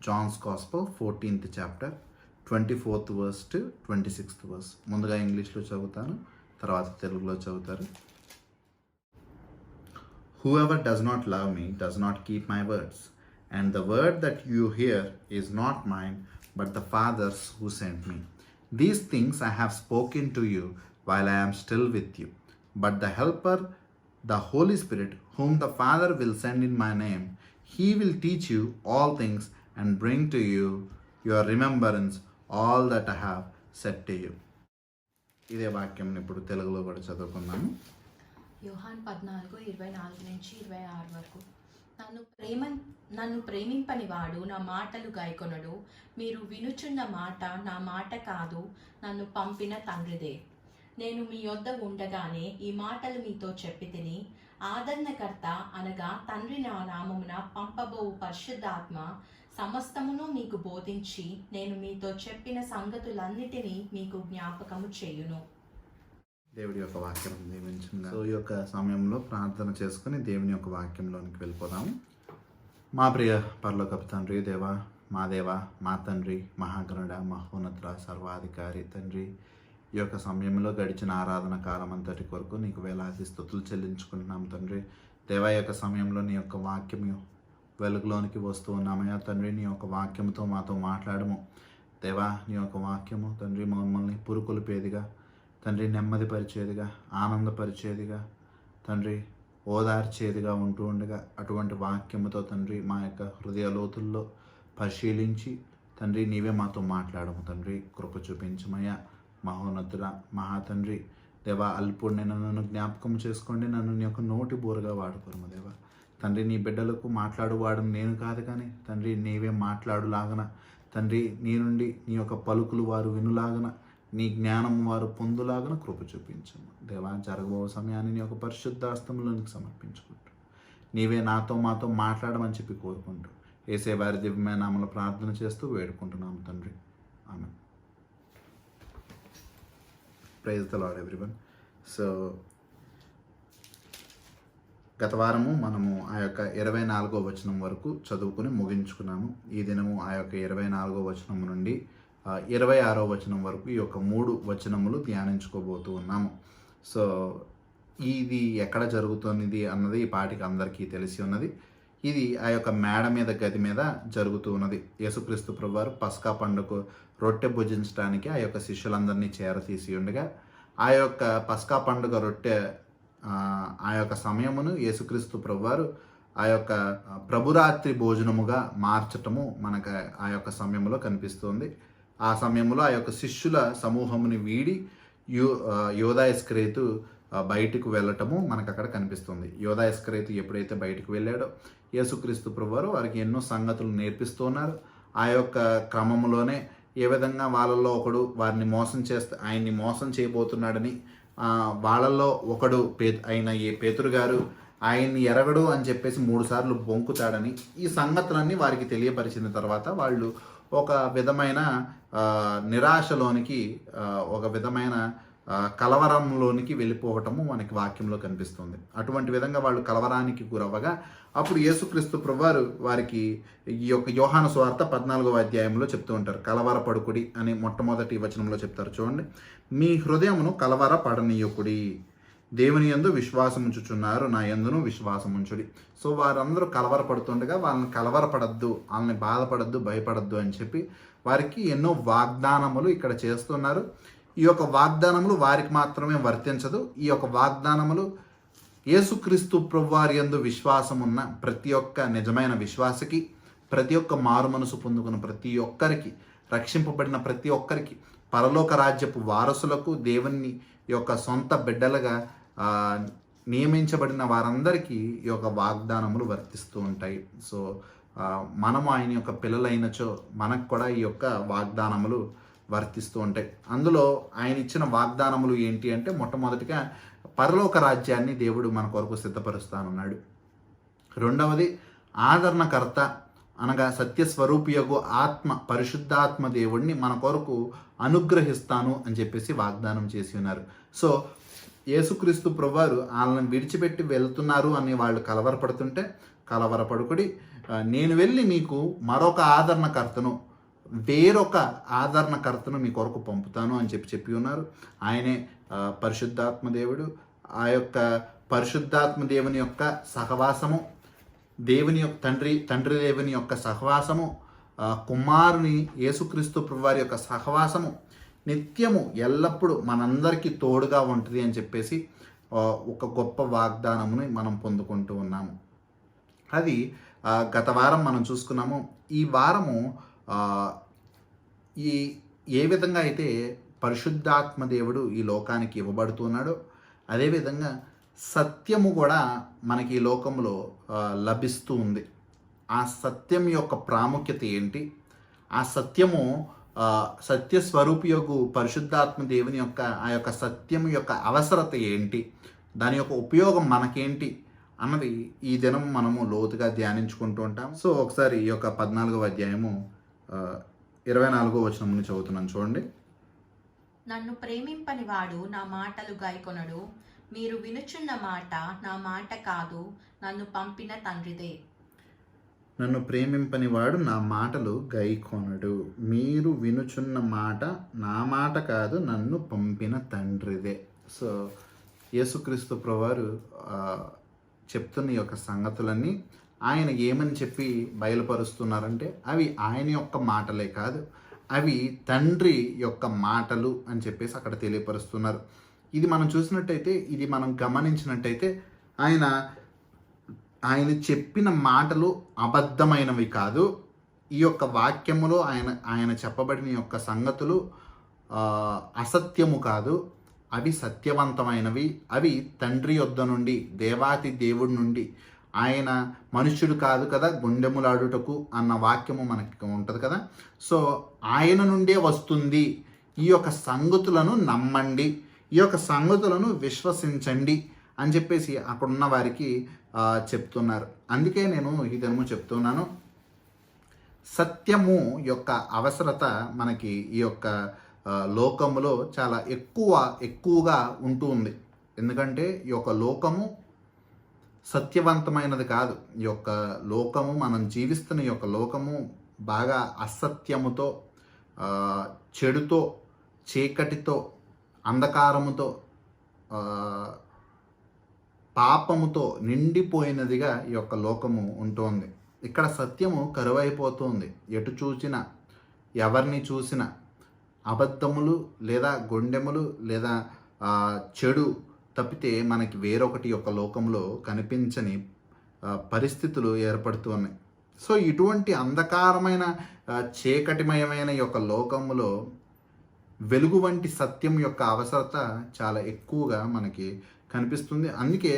Johne's gospel 14th chapter 24th verse to 26th verse. ముందుగా ఇంగ్లీష్లో చదువుతాను, తర్వాత తెలుగులో చదువుతారు. Whoever does not love me does not keep my words, and the word that you hear is not mine, but the Father's who sent me. These things I have spoken to you while I am still with you. But the Helper, the Holy Spirit, whom the Father will send in my name, he will teach you all things and bring to you your remembrance all that I have said to you. ఇదే వాక్యం ఇప్పుడు తెలుగులో కూడా చదువుకున్నాము. యోహాన్ 14:24-26 వరకు. నన్ను ప్రేమింపని వాడు నా మాటలు గాయకొనడు. మీరు వినుచున్న మాట నా మాట కాదు, నన్ను పంపిన తండ్రిదే. నేను మీ యొద్ద ఉండగానే ఈ మాటలు మీతో చెప్పి తిని, ఆదరణకర్త అనగా తండ్రి నా నామమున పంపబోవు పరిశుద్ధాత్మ సమస్తమును మీకు బోధించి నేను మీతో చెప్పిన సంగతులన్నిటినీ మీకు జ్ఞాపకము చేయును. దేవుడి యొక్క వాక్యం దీవించుగా. సో ఈ యొక్క సమయంలో ప్రార్థన చేసుకుని దేవుని యొక్క వాక్యంలోనికి వెళ్ళిపోదాము. మా ప్రియ పరలోకపు తండ్రి, దేవా, మా దేవ, మా తండ్రి, మహాగణుడ, మహోన్నత, సర్వాధికారి తండ్రి, ఈ యొక్క సమయంలో గడిచిన ఆరాధన కాలం అంతటి కొరకు నీకు వేలాది స్తుతులు చెల్లించుకుంటున్నాం తండ్రి. దేవా, యొక్క సమయంలో నీ యొక్క వాక్యం వెలుగులోనికి వస్తూ ఉన్నామయ్యా తండ్రి. నీ యొక్క వాక్యంతో మాతో మాట్లాడము దేవా. నీ యొక్క వాక్యము తండ్రి మమ్మల్ని పురుకొల్పేదిగా తండ్రి, నెమ్మదిపరిచేదిగా, ఆనందపరిచేదిగా తండ్రి, ఓదార్చేదిగా ఉంటూ ఉండగా అటువంటి వాక్యముతో తండ్రి మా యొక్క హృదయ లోతుల్లో పరిశీలించి తండ్రి నీవే మాతో మాట్లాడము తండ్రి. కృప చూపించమయ్యా మహోన్నతుడ, మహాతండ్రి. దేవా, అల్పుడిని నన్ను జ్ఞాపకం చేసుకోండి, నన్ను నీ యొక్క నోటి బోరుగా వాడుకోరము దేవా. తండ్రి, నీ బిడ్డలకు మాట్లాడువాడు నేను కాదు కానీ తండ్రి నీవే మాట్లాడులాగన తండ్రి, నీ నుండి నీ యొక్క పలుకులు వారు వినులాగన, నీ జ్ఞానం వారు పొందులాగన కృప చూపించము దేవా. జరగబో సమయాన్ని నీ యొక్క పరిశుద్ధాస్తంలోనికి సమర్పించుకుంటూ నీవే నాతో మాతో మాట్లాడమని చెప్పి కోరుకుంటూ యేసే వారి దివ్యమైన నామములో ప్రార్థన చేస్తూ వేడుకుంటున్నాము తండ్రి. Amen. Praise the lord everyone. So గత వారము మనము ఆ యొక్క 24వ వచనం వరకు చదువుకుని ముగించుకున్నాము. ఈ దినము ఆ యొక్క 24వ వచనం నుండి 26వ వచనం వరకు ఈ యొక్క 3 వచనములు ధ్యానించుకోబోతూ ఉన్నాము. సో ఇది ఎక్కడ జరుగుతున్నది అన్నది ఈ పాటికి అందరికీ తెలిసి ఉన్నది. ఇది ఆ యొక్క మేడ మీద గది మీద జరుగుతూ ఉన్నది. యేసుక్రీస్తు ప్రభువారు పస్కా పండుగ రొట్టె భుజించడానికి ఆ యొక్క శిష్యులందరినీ చేరతీసి ఉండగా ఆ యొక్క పస్కా పండుగ రొట్టె ఆ యొక్క సమయమును యేసుక్రీస్తు ప్రభువారు ఆ యొక్క ప్రభురాత్రి భోజనముగా మార్చటము మనకు ఆ యొక్క సమయంలో కనిపిస్తుంది. ఆ సమయంలో ఆ యొక్క శిష్యుల సమూహముని వీడి యోధా ఇస్కరియోతు బయటకు వెళ్ళటము మనకు అక్కడ కనిపిస్తుంది. యోధా ఇస్కరియోతు ఎప్పుడైతే బయటకు వెళ్ళాడో యేసుక్రీస్తు ప్రభువారు వారికి ఎన్నో సంగతులు నేర్పిస్తూ ఉన్నారు. ఆ యొక్క క్రమంలోనే ఏ విధంగా వాళ్ళల్లో ఒకడు వారిని మోసం ఆయన్ని మోసం చేయబోతున్నాడని, వాళ్ళల్లో ఒకడు అయిన ఈ పేతురు గారు ఆయన్ని ఎరగడు అని చెప్పేసి 3 సార్లు బొంకుతాడని, ఈ సంగతులన్నీ వారికి తెలియపరిచిన తర్వాత వాళ్ళు ఒక విధమైన నిరాశలోనికి, ఒక విధమైన కలవరంలోనికి వెళ్ళిపోవటము మనకి వాక్యంలో కనిపిస్తుంది. అటువంటి విధంగా వాళ్ళు కలవరానికి గురవ్వగా అప్పుడు యేసుక్రీస్తు ప్రభువారు వారికి ఈ యొక్క యోహాను సువార్త 14వ అధ్యాయంలో చెప్తూ ఉంటారు. కలవరపడుకుడి అని మొట్టమొదటి వచనంలో చెప్తారు. చూడండి, మీ హృదయమును కలవరపడనీయకుడి, దేవుని యందు విశ్వాసముంచుచున్నారు, నా యందును విశ్వాసముంచుడి. సో వారందరూ కలవరపడుతుండగా వాళ్ళని కలవరపడద్దు, వాళ్ళని బాధపడద్దు, భయపడద్దు అని చెప్పి వారికి ఎన్నో వాగ్దానములు ఇక్కడ చేస్తున్నారు. ఈ యొక్క వాగ్దానములు వారికి మాత్రమే వర్తించదు. ఈ యొక్క వాగ్దానములు యేసుక్రీస్తు ప్రభువారి యందు విశ్వాసం ఉన్న ప్రతి ఒక్క నిజమైన విశ్వాసకి, ప్రతి ఒక్క మారు మనసు పొందుకున్న ప్రతి ఒక్కరికి, రక్షింపబడిన ప్రతి ఒక్కరికి, పరలోక రాజ్యపు వారసులకు, దేవుని యొక్క సొంత బిడ్డలుగా నియమించబడిన వారందరికీ ఈ యొక్క వాగ్దానములు వర్తిస్తూ ఉంటాయి. సో మనము ఆయన యొక్క పిల్లలైనచో మనకు కూడా ఈ యొక్క వాగ్దానములు వర్తిస్తూ ఉంటాయి. అందులో ఆయన ఇచ్చిన వాగ్దానములు ఏంటి అంటే, మొట్టమొదటిగా పరలోక రాజ్యాన్ని దేవుడు మన కొరకు సిద్ధపరుస్తానన్నాడు. రెండవది ఆదరణకర్త అనగా సత్యస్వరూపియగు ఆత్మ, పరిశుద్ధాత్మ దేవుడిని మన కొరకు అనుగ్రహిస్తాను అని చెప్పేసి వాగ్దానం చేసి ఉన్నారు. సో యేసుక్రీస్తు ప్రభువారు వాళ్ళని విడిచిపెట్టి వెళ్తున్నారు అని వాళ్ళు కలవరపడుతుంటే, కలవరపడుకుడి, నేను వెళ్ళి మీకు మరొక ఆదరణకర్తను, వేరొక ఆదరణకర్తను మీ కొరకు పంపుతాను అని చెప్పి ఉన్నారు. ఆయనే పరిశుద్ధాత్మ దేవుడు. ఆ యొక్క పరిశుద్ధాత్మ దేవుని యొక్క సహవాసము, దేవుని యొక్క తండ్రి దేవుని యొక్క సహవాసము, కుమారుని యేసుక్రీస్తు ప్రభువారి యొక్క సహవాసము నిత్యము ఎల్లప్పుడూ మనందరికీ తోడుగా ఉంటుంది అని చెప్పేసి ఒక గొప్ప వాగ్దానముని మనం పొందుకుంటూ ఉన్నాము. అది గత వారం మనం చూసుకున్నాము. ఈ వారము ఈ ఏ విధంగా అయితే పరిశుద్ధాత్మ దేవుడు ఈ లోకానికి ఇవ్వబడుతున్నాడో అదేవిధంగా సత్యము కూడా మనకి ఈ లోకంలో లభిస్తూ ఉంది. ఆ సత్యం యొక్క ప్రాముఖ్యత ఏంటి, ఆ సత్యము సత్యస్వరూపియగు పరిశుద్ధాత్మ దేవుని యొక్క ఆ యొక్క సత్యము యొక్క అవసరత ఏంటి, దాని యొక్క ఉపయోగం మనకేంటి అన్నది ఈ దినం మనము లోతుగా ధ్యానించుకుంటూ ఉంటాం. సో ఒకసారి ఈ యొక్క 14వ అధ్యాయము 24వ వచనం నుండి చదువుతున్నాను, చూడండి. నన్ను ప్రేమింపని వాడు నా మాటలు గాయకొనడు. మీరు వినుచున్న మాట నా మాట కాదు, నన్ను పంపిన తండ్రిదే. నన్ను ప్రేమింపని వాడు నా మాటలు గైకొనడు. మీరు వినుచున్న మాట నా మాట కాదు, నన్ను పంపిన తండ్రిదే. సో యేసుక్రీస్తు ప్రభువారు చెప్తున్న ఈ యొక్క సంగతులన్నీ ఆయన ఏమని చెప్పి బయలుపరుస్తున్నారంటే అవి ఆయన యొక్క మాటలే కాదు, అవి తండ్రి యొక్క మాటలు అని చెప్పేసి అక్కడ తెలియపరుస్తున్నారు. ఇది మనం చూసినట్టయితే, ఇది మనం గమనించినట్టయితే ఆయన చెప్పిన మాటలు అబద్ధమైనవి కాదు. ఈ యొక్క వాక్యములో ఆయన చెప్పబడిన యొక్క సంగతులు అసత్యము కాదు, అవి సత్యవంతమైనవి. అవి తండ్రి యొద్ద నుండి, దేవాతి దేవుడి నుండి. ఆయన మనుష్యుడు కాదు కదా గుండెములాడుటకు అన్న వాక్యము మనకి ఉంటుంది కదా. సో ఆయన నుండే వస్తుంది. ఈ యొక్క సంగతులను నమ్మండి, ఈ యొక్క సంగతులను విశ్వసించండి అని చెప్పేసి అక్కడున్న వారికి చెప్తున్నారు. అందుకే నేను ఈ దినము చెప్తున్నాను, సత్యము యొక్క అవసరత మనకి ఈ యొక్క లోకములో చాలా ఎక్కువగా ఉంటూ ఉంది. ఎందుకంటే ఈ యొక్క లోకము సత్యవంతమైనది కాదు. ఈ యొక్క లోకము, మనం జీవిస్తున్న ఈ యొక్క లోకము బాగా అసత్యముతో, చెడుతో, చీకటితో, అంధకారముతో, పాపముతో నిండిపోయినదిగా ఈ యొక్క లోకము ఉంటుంది. ఇక్కడ సత్యము కరువైపోతుంది. ఎటు చూసినా, ఎవరిని చూసినా అబద్ధములు లేదా గొండెములు లేదా చెడు తప్పితే మనకి వేరొకటి యొక్క లోకంలో కనిపించని పరిస్థితులు ఏర్పడుతూ ఉన్నాయి. సో ఇటువంటి అంధకారమైన చీకటిమయమైన యొక్క లోకములో వెలుగు వంటి సత్యం యొక్క అవసరత చాలా ఎక్కువగా మనకి కనిపిస్తుంది. అందుకే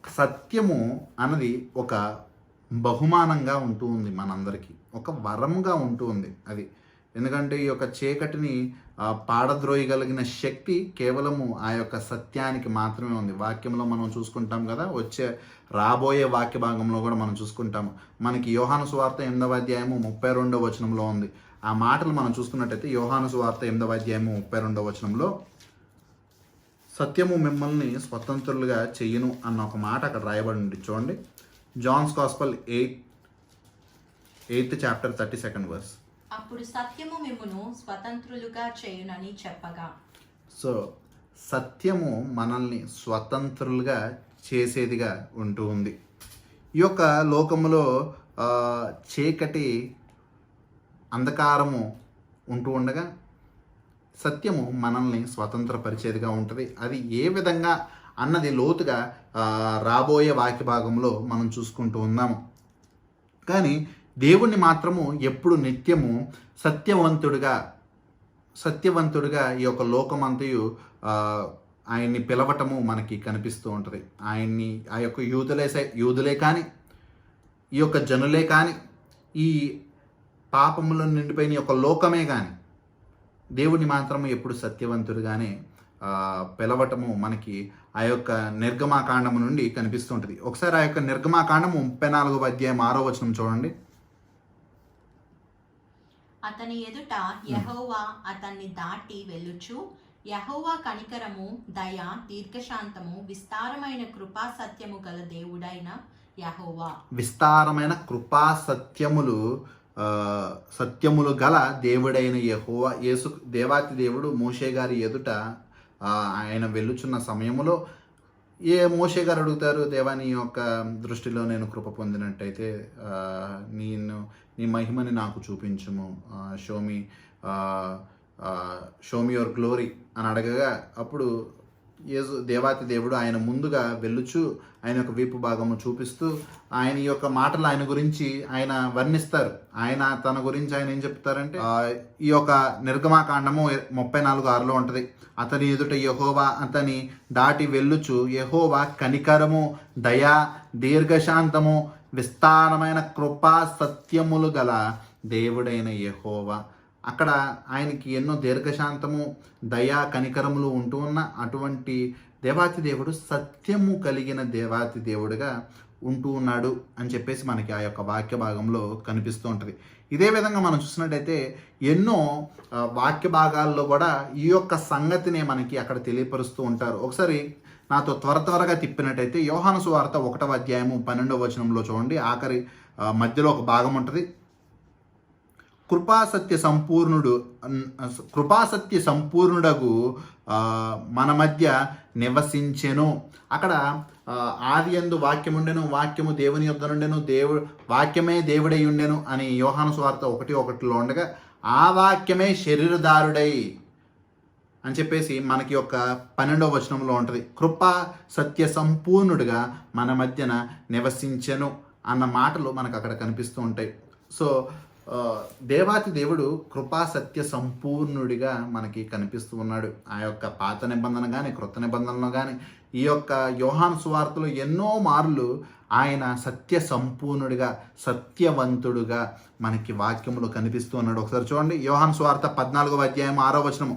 సత్యము అన్నది ఒక బహుమానంగా ఉంటూ ఉంది మనందరికీ, ఒక వరంగా ఉంటూ ఉంది అది. ఎందుకంటే ఈ యొక్క చీకటిని పాడద్రోయగలిగిన శక్తి కేవలము ఆ యొక్క సత్యానికి మాత్రమే ఉంది. వాక్యంలో మనం చూసుకుంటాం కదా, రాబోయే వాక్య భాగంలో కూడా మనం చూసుకుంటాము. మనకి యోహాను సువార్త 8వ అధ్యాయము 32వ వచనంలో ఉంది. ఆ మాటలు మనం చూసుకున్నట్టయితే యోహాను సువార్త 8వ అధ్యాయము 32వ వచనంలో సత్యము మిమ్మల్ని స్వతంత్రులుగా చెయ్యను అన్న ఒక మాట అక్కడ రాయబడి ఉంది, చూడండి. John's gospel 8th chapter 32nd verse. అప్పుడు సత్యము మిమ్మును స్వతంత్రులుగా చేయునని చెప్పగా. సో సత్యము మనల్ని స్వతంత్రులుగా చేసేదిగా ఉంటూ ఉంది. ఈ యొక్క లోకములో చీకటి, అంధకారము ఉంటూ ఉండగా సత్యము మనల్ని స్వతంత్రపరిచేదిగా ఉంటుంది. అది ఏ విధంగా అన్నది లోతుగా రాబోయే వాక్య భాగంలో మనం చూసుకుంటూ ఉన్నాము. కానీ దేవుణ్ణి మాత్రము ఎప్పుడు నిత్యము సత్యవంతుడిగా ఈ యొక్క లోకమంతయు ఆయన్ని పిలవటము మనకి కనిపిస్తూ ఉంటుంది. ఆయన్ని ఆ యొక్క యూదులే కానీ, ఈ యొక్క జనులే కానీ, ఈ పాపములో నిండిపోయిన యొక్క లోకమే కానీ దేవుని మాత్రము ఎప్పుడు సత్యవంతుడిగానే పిలవటము మనకి ఆ యొక్క నిర్గమాకాండము నుండి కనిపిస్తుంటుంది. ఒకసారి ఆ యొక్క నిర్గమాకాండము 34వ అధ్యాయం 6వ వచనం చూడండి. అతని ఎదుట యెహోవా అతన్ని దాటి వెళ్ళుచు, యెహోవా కనికరము, దయ, దీర్ఘశాంతము, విస్తారమైన కృపా సత్యము గల దేవుడైన యెహోవా. విస్తారమైన కృపా సత్యములు సత్యములు గల దేవుడైన యెహోవా. దేవాతి దేవుడు మోషే గారి ఎదుట ఆయన వెళ్ళుచున్న సమయంలో మోషే గారు అడుగుతారు, దేవా నీ యొక్క దృష్టిలో నేను కృప పొందినట్టయితే నీ మహిమని నాకు చూపించుము, షోమి యువర్ గ్లోరీ అని అడగగా, అప్పుడు దేవాతి దేవుడు ఆయన ముందుగా వెళ్ళుచు ఆయన యొక్క వీపు భాగము చూపిస్తూ ఆయన యొక్క మాటలు ఆయన గురించి ఆయన వర్ణిస్తారు. తన గురించి ఆయన ఏం చెప్తారంటే, ఈ యొక్క నిర్గమాకాండము 34:6 ఉంటుంది. అతని ఎదుట యెహోవా అతని దాటి వెళ్ళుచు, యెహోవా కనికరము, దయా, దీర్ఘశాంతము, విస్తారమైన కృపా సత్యములు గల దేవుడైన యెహోవా. అక్కడ ఆయనకి ఎన్నో దీర్ఘశాంతము, దయా, కనికరములు ఉంటూ ఉన్న అటువంటి దేవాతి దేవుడు సత్యము కలిగిన దేవాతి దేవుడుగా ఉంటూ ఉన్నాడు అని చెప్పేసి మనకి ఆ యొక్క వాక్య భాగంలో కనిపిస్తూ ఉంటుంది. ఇదే విధంగా మనం చూసినట్టయితే ఎన్నో వాక్య భాగాల్లో కూడా ఈ యొక్క సంగతినే మనకి అక్కడ తెలియపరుస్తూ ఉంటారు. ఒకసారి నాతో త్వరగా తిప్పినట్టయితే యోహాను సువార్త 1వ అధ్యాయము 12వ వచనంలో చూడండి. ఆఖరి మధ్యలో ఒక భాగం ఉంటుంది. కృపాసత్య సంపూర్ణుడగు మన మధ్య నివసించెను. అక్కడ ఆది యందు వాక్యముండెను, వాక్యము దేవుని యొద్ద నుండెను, వాక్యమే దేవుడై ఉండెను అని యోహాను సువార్త 1:1 ఉండగా, ఆ వాక్యమే శరీరధారుడై అని చెప్పేసి మనకి యొక్క 12వ వచనంలో ఉంటుంది. కృపా సత్య సంపూర్ణుడిగా మన మధ్యన నివసించెను అన్న మాటలు మనకు అక్కడ కనిపిస్తూ ఉంటాయి. సో దేవాతి దేవుడు కృపా సత్య సంపూర్ణుడిగా మనకి కనిపిస్తూ ఉన్నాడు. ఆ యొక్క పాత నిబంధన కానీ క్రొత్త నిబంధనలో కానీ ఈ యొక్క యోహాను సువార్తలో ఎన్నో మార్లు ఆయన సత్య సంపూర్ణుడిగా, సత్యవంతుడుగా మనకి వాక్యములో కనిపిస్తూ ఉన్నాడు. ఒకసారి చూడండి, యోహాను సువార్త 14వ అధ్యాయం 6వ వచనము.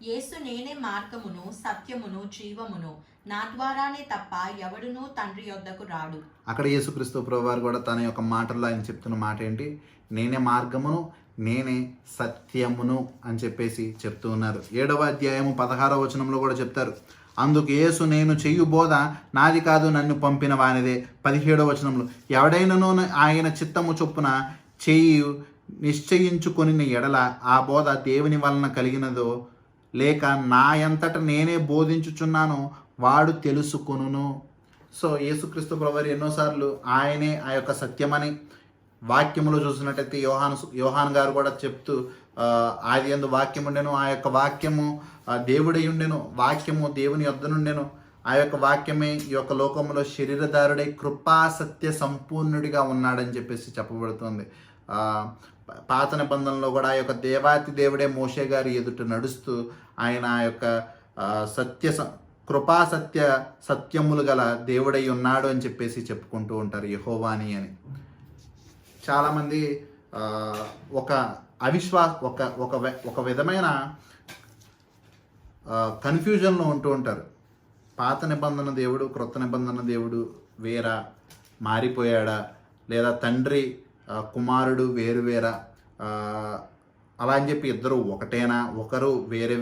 యేసు నేనే మార్గమును సత్యమును జీవమును, నా ద్వారానే తప్ప ఎవడునూ తండ్రి యొద్దకు రాడు. అక్కడ యేసుక్రీస్తు ప్రభువారు కూడా తన యొక్క మాటల్లో ఆయన చెప్తున్న మాట ఏంటి? నేనే మార్గమును, నేనే సత్యమును అని చెప్పేసి చెప్తూ ఉన్నారు. 7వ అధ్యాయము 16వ వచనంలో కూడా చెప్తారు. అందుకు యేసు, నేను చెయ్యు బోధ నాది కాదు, నన్ను పంపిన వానిదే. 17వ వచనంలో, ఎవడైనను ఆయన చిత్తము చొప్పున నిశ్చయించుకొని ఎడల ఆ బోధ దేవుని వలన కలిగినదో లేక నా అంతట నేనే బోధించుచున్నాను వాడు తెలుసుకొనును. సో యేసుక్రీస్తు ప్రభువారు ఎన్నోసార్లు ఆయనే ఆ యొక్క సత్యమని వాక్యములో చూసినట్టయితే యోహాన్ గారు కూడా చెప్తూ, ఆది యందు వాక్యం ఉండెను, ఆ యొక్క వాక్యము దేవుడై ఉండెను, వాక్యము దేవుని యొద్ద నుండెను, ఆ యొక్క వాక్యమే ఈ యొక్క లోకంలో శరీరధారుడై కృపా సత్య సంపూర్ణుడిగా ఉన్నాడని చెప్పేసి చెప్పబడుతుంది. పాత నిబంధనలో కూడా ఆ యొక్క దేవాతి దేవుడే మోషే గారి ఎదుట నడుస్తూ ఆయన ఆ యొక్క కృపా సత్యములు గల దేవుడై ఉన్నాడు అని చెప్పేసి చెప్పుకుంటూ ఉంటారు, యెహోవాని అని. చాలామంది ఒక విధమైన కన్ఫ్యూజన్లో ఉంటూ ఉంటారు. పాత నిబంధన దేవుడు క్రొత్త నిబంధన దేవుడు వేరా, మారిపోయాడా, లేదా తండ్రి కుమారుడు వేరువేరా, అలా అని చెప్పి ఇద్దరు ఒకటేనా, ఒకరు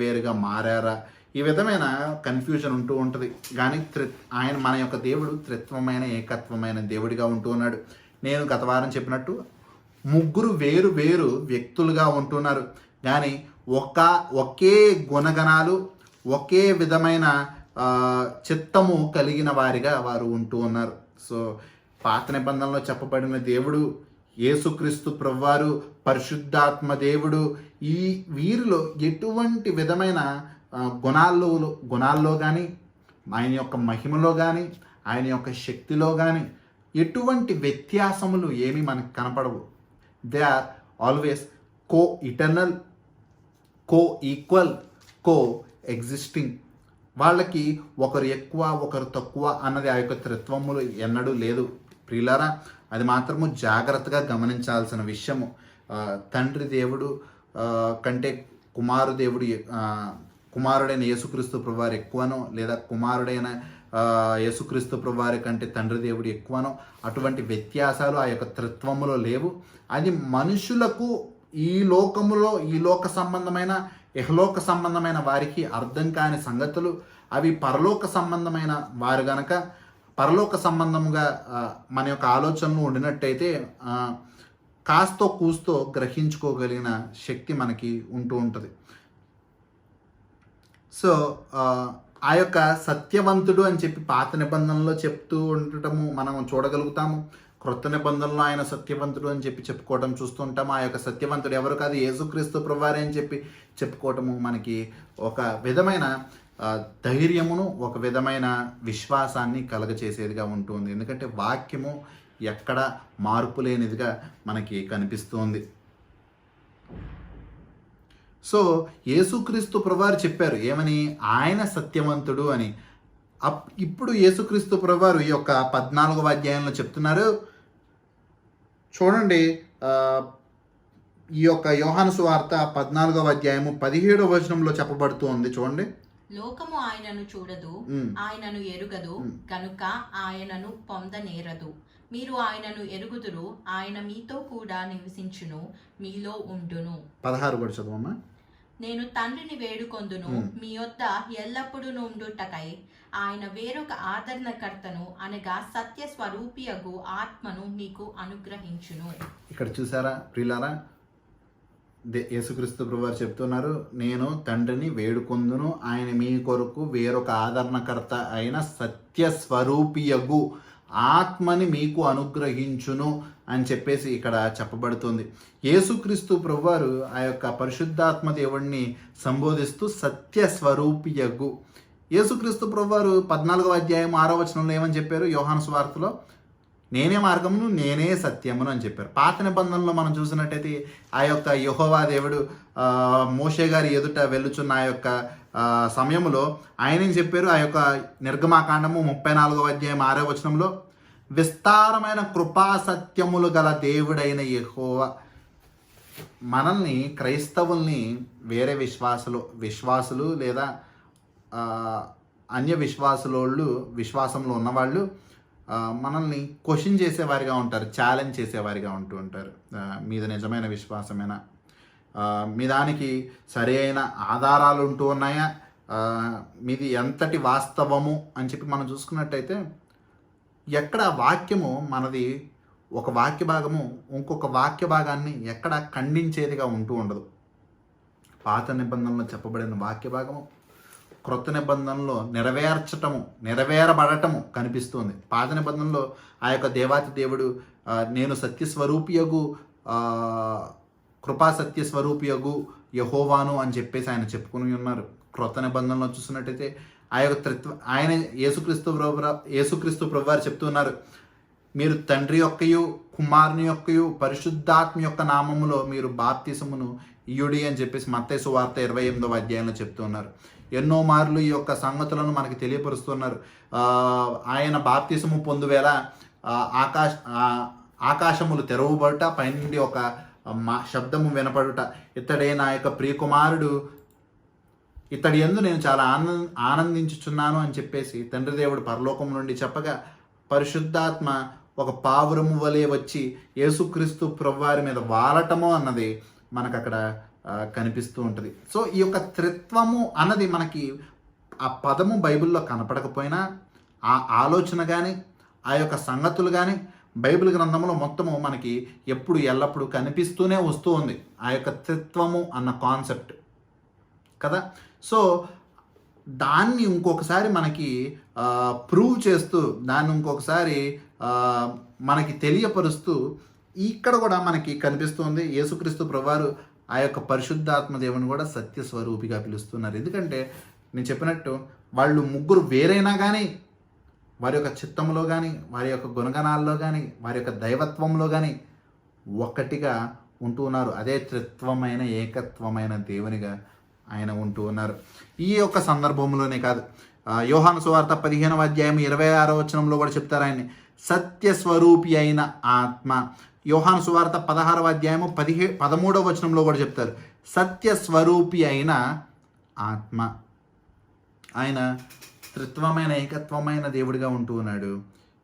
వేరుగా మారారా, ఈ విధమైన కన్ఫ్యూజన్ ఉంటూ ఉంటుంది. కానీ మన యొక్క దేవుడు త్రిత్వమైన ఏకత్వమైన దేవుడిగా ఉంటూ ఉన్నాడు. నేను గత వారం చెప్పినట్టు ముగ్గురు వేరు వ్యక్తులుగా ఉంటున్నారు, కానీ ఒకే గుణగణాలు, ఒకే విధమైన చిత్తము కలిగిన వారిగా వారు ఉంటూ ఉన్నారు. సో పాత నిబంధనలో చెప్పబడిన దేవుడు యేసుక్రీస్తు ప్రభువారు, పరిశుద్ధాత్మ దేవుడు, వీరిలో ఎటువంటి విధమైన గుణాల్లో కానీ, ఆయన యొక్క మహిమలో కానీ, ఆయన యొక్క శక్తిలో కానీ ఎటువంటి వ్యత్యాసములు ఏమీ మనకు కనపడవు. They are always coeternal, coequal, coexisting. వాళ్ళకి ఒకరు ఎక్కువ ఒకరు తక్కువ అన్నది ఆ యొక్క త్రిత్వములు ఎన్నడూ లేదు. ప్రియులారా, అది మాత్రము జాగ్రత్తగా గమనించాల్సిన విషయము. తండ్రి దేవుడు కంటే కుమారుడైన యేసుక్రీస్తు ప్రభువారు ఎక్కువనో, లేదా కుమారుడైన యేసుక్రీస్తు ప్రభువారి కంటే తండ్రి దేవుడు ఎక్కువనో అటువంటి వ్యత్యాసాలు ఆ యొక్క త్రిత్వములో లేవు. అది మనుషులకు ఈ లోకములో, ఈ లోక సంబంధమైన ఇహలోక సంబంధమైన వారికి అర్థం కాని సంగతులు. అవి పరలోక సంబంధమైన వారు గనక పరలోక సంబంధంగా మన యొక్క ఆలోచనలు ఉండినట్టయితే కాస్తో కూస్తో గ్రహించుకోగలిగిన శక్తి మనకి ఉంటూ ఉంటుంది. సో ఆ యొక్క సత్యవంతుడు అని చెప్పి పాత నిబంధనలో చెప్తూ ఉండటము మనం చూడగలుగుతాము. క్రొత్త నిబంధనలో ఆయన సత్యవంతుడు అని చెప్పి చెప్పుకోవటం చూస్తుంటాము. ఆ యొక్క సత్యవంతుడు ఎవరు కాదు, యేసుక్రీస్తు ప్రభువారే అని చెప్పి చెప్పుకోవటము మనకి ఒక విధమైన ధైర్యమును, ఒక విధమైన విశ్వాసాన్ని కలగచేసేదిగా ఉంటుంది. ఎందుకంటే వాక్యము ఎక్కడ మార్పు లేనిదిగా మనకి కనిపిస్తుంది. సో యేసుక్రీస్తు ప్రభువారు చెప్పారు ఏమని, ఆయన సత్యవంతుడు అని. ఇప్పుడు యేసుక్రీస్తు ప్రభువారు ఈ యొక్క 14వ అధ్యాయంలో చెప్తున్నారు. చూడండి, ఈ యొక్క యోహాను సువార్త 14వ అధ్యాయము 17వ వచనంలో చెప్పబడుతూ ఉంది. చూడండి, లోకము ఆయనను చూడదు, ఆయనను ఎరుగదు, కనుక ఆయనను పొందనేరదు. మీరు ఆయనను ఎరుగుదురు, ఆయన మీతో కూడా నివసించును, మీలో ఉండును. 16 కూడా చదవమ్మా. నేను తండ్రిని వేడుకొందును, మీ యొద్ద ఎల్లప్పుడూ ఉండుటకై ఆయన వేరొక ఆదరణకర్తను అనగా సత్య స్వరూపియగు ఆత్మను మీకు అనుగ్రహించును. ఇక్కడ చూసారా ప్రియులారా, యేసుక్రీస్తు ప్రభువారు చెప్తున్నారు, నేను తండ్రిని వేడుకొందును, ఆయన మీ కొరకు వేరొక ఆదరణకర్త అయిన సత్య స్వరూపియగు ఆత్మని మీకు అనుగ్రహించును అని చెప్పేసి ఇక్కడ చెప్పబడుతుంది. యేసుక్రీస్తు ప్రభువారు ఆ యొక్క పరిశుద్ధాత్మ దేవుడిని సంబోధిస్తూ సత్య స్వరూపియగు. యేసుక్రీస్తు ప్రభువారు 14వ అధ్యాయం 6వ వచనంలో ఏమని చెప్పారు, యోహాను సువార్తలో, నేనే మార్గమును నేనే సత్యమును అని చెప్పారు. పాత నిబంధనలో మనం చూసినట్టయితే ఆ యొక్క యెహోవా దేవుడు మోషే గారి ఎదుట వెళ్ళుచున్న ఆ యొక్క సమయంలో ఆయన ఏం చెప్పారు, ఆ యొక్క నిర్గమాకాండము 34వ అధ్యాయం 6వ వచనంలో, విస్తారమైన కృపా సత్యములు గల దేవుడైన యెహోవా. మనల్ని క్రైస్తవుల్ని వేరే విశ్వాసులు లేదా అన్య విశ్వాసంలో ఉన్నవాళ్ళు మనల్ని క్వశ్చన్ చేసేవారిగా ఉంటారు, ఛాలెంజ్ చేసేవారిగా ఉంటూ ఉంటారు. మీద నిజమైన విశ్వాసమేనా, మీ దానికి సరి అయిన ఆధారాలు ఉంటూ ఉన్నాయా, మీది ఎంతటి వాస్తవము అని చెప్పి మనం చూసుకున్నట్టయితే ఎక్కడ వాక్యము మనది ఒక వాక్య భాగము ఇంకొక వాక్య భాగాన్ని ఎక్కడ ఖండించేదిగా ఉంటూ ఉండదు. పాత నిబంధనలో చెప్పబడిన వాక్య భాగము క్రొత్త నిబంధనలో నెరవేరబడటము కనిపిస్తుంది. పాత నిబంధనలో ఆ యొక్క దేవాతి దేవుడు నేను సత్యస్వరూపియగు కృపా సత్యస్వరూపియగు యెహోవాను అని చెప్పేసి ఆయన చెప్పుకుని ఉన్నారు. క్రొత్త నిబంధనలో చూసినట్టయితే ఆ యొక్క ఆయన యేసుక్రీస్తు ప్రభువారు చెప్తున్నారు, మీరు తండ్రి యొక్కయు కుమారుని యొక్కయు పరిశుద్ధాత్మ యొక్క నామములో మీరు బాప్తిసమును ఇయుడి అని చెప్పేసి మత్తయి సువార్త 28వ అధ్యాయంలో చెప్తున్నారు. ఎన్నో మార్లు ఈ యొక్క సంగతులను మనకి తెలియపరుస్తున్నారు. ఆయన బాప్తిసము పొందువేళ ఆకాశములు తెరవబడుట, పైనుండి ఒక శబ్దము వినపడుట, ఇతడే నా యొక్క ప్రియకుమారుడు, ఇతడి యందు నేను చాలా ఆనందించుచున్నాను అని చెప్పేసి తండ్రి దేవుడు పరలోకం నుండి చెప్పగా పరిశుద్ధాత్మ ఒక పావురము వలె వచ్చి యేసుక్రీస్తు ప్రభువారి మీద వాలటము అన్నది మనకు అక్కడ కనిపిస్తూ ఉంటుంది. సో ఈ యొక్క త్రిత్వము అన్నది మనకి ఆ పదము బైబిల్లో కనపడకపోయినా ఆ ఆలోచన కానీ ఆ యొక్క సంగతులు కానీ బైబిల్ గ్రంథంలో మొత్తము మనకి ఎల్లప్పుడూ కనిపిస్తూనే వస్తూ ఉంది ఆ యొక్క త్రిత్వము అన్న కాన్సెప్ట్ కదా. సో దాన్ని ఇంకొకసారి మనకి ప్రూవ్ చేస్తూ, దాన్ని ఇంకొకసారి మనకి తెలియపరుస్తూ ఇక్కడ కూడా మనకి కనిపిస్తుంది. యేసుక్రీస్తు ప్రభువారు ఆ యొక్క పరిశుద్ధాత్మ దేవుని కూడా సత్యస్వరూపిగా పిలుస్తున్నారు. ఎందుకంటే నేను చెప్పినట్టు వాళ్ళు ముగ్గురు వేరైనా కానీ వారి యొక్క చిత్తంలో కానీ వారి యొక్క గుణగణాల్లో కానీ వారి యొక్క దైవత్వంలో కానీ ఒక్కటిగా ఉంటూ ఉన్నారు. అదే త్రిత్వమైన ఏకత్వమైన దేవునిగా ఆయన ఉంటూ ఉన్నారు. ఈ యొక్క సందర్భంలోనే కాదు, యోహాను సువార్త 15వ అధ్యాయం 26వ వచనంలో కూడా చెప్తారు ఆయన్ని సత్యస్వరూపి అయిన ఆత్మ. యోహాను సువార్త 16వ అధ్యాయము 13వ వచనంలో కూడా చెప్తారు సత్యస్వరూపి అయిన ఆత్మ. ఆయన త్రిత్వమైన ఏకత్వమైన దేవుడిగా ఉంటూ ఉన్నాడు.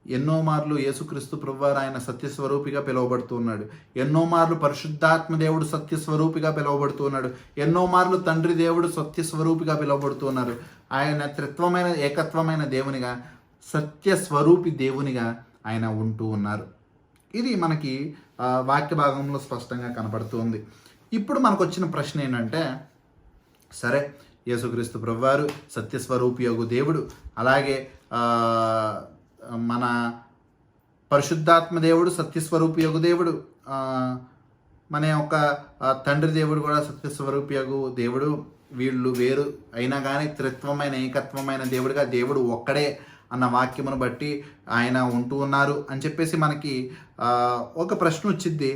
ఎన్నో మార్లు యేసుక్రీస్తు ప్రభువారు ఆయన సత్యస్వరూపిగా పిలువబడుతూ ఉన్నాడు. ఎన్నో మార్లు పరిశుద్ధాత్మ దేవుడు సత్యస్వరూపిగా పిలువబడుతూ ఉన్నాడు. ఎన్నో మార్లు తండ్రి దేవుడు సత్యస్వరూపిగా పిలువబడుతూ ఉన్నారు. ఆయన త్రిత్వమైన ఏకత్వమైన దేవునిగా సత్యస్వరూపి దేవునిగా ఆయన ఉంటూ ఉన్నారు. ఇది మనకి వాక్య భాగంలో స్పష్టంగా కనపడుతుంది. ఇప్పుడు మనకు వచ్చిన ప్రశ్న ఏంటంటే, సరే యేసుక్రీస్తు ప్రభువారు సత్యస్వరూపి యొగు దేవుడు, అలాగే మన పరిశుద్ధాత్మ దేవుడు సత్యస్వరూపి యొగు దేవుడు, మన యొక్క తండ్రి దేవుడు కూడా సత్యస్వరూపి యొగు దేవుడు, వీళ్ళు వేరు అయినా కానీ త్రిత్వమైన ఏకత్వమైన దేవుడిగా దేవుడు ఒక్కడే అన్న వాక్యమును బట్టి ఆయన ఉంటూ ఉన్నారు అని చెప్పేసి మనకి ఒక ప్రశ్న వచ్చింది.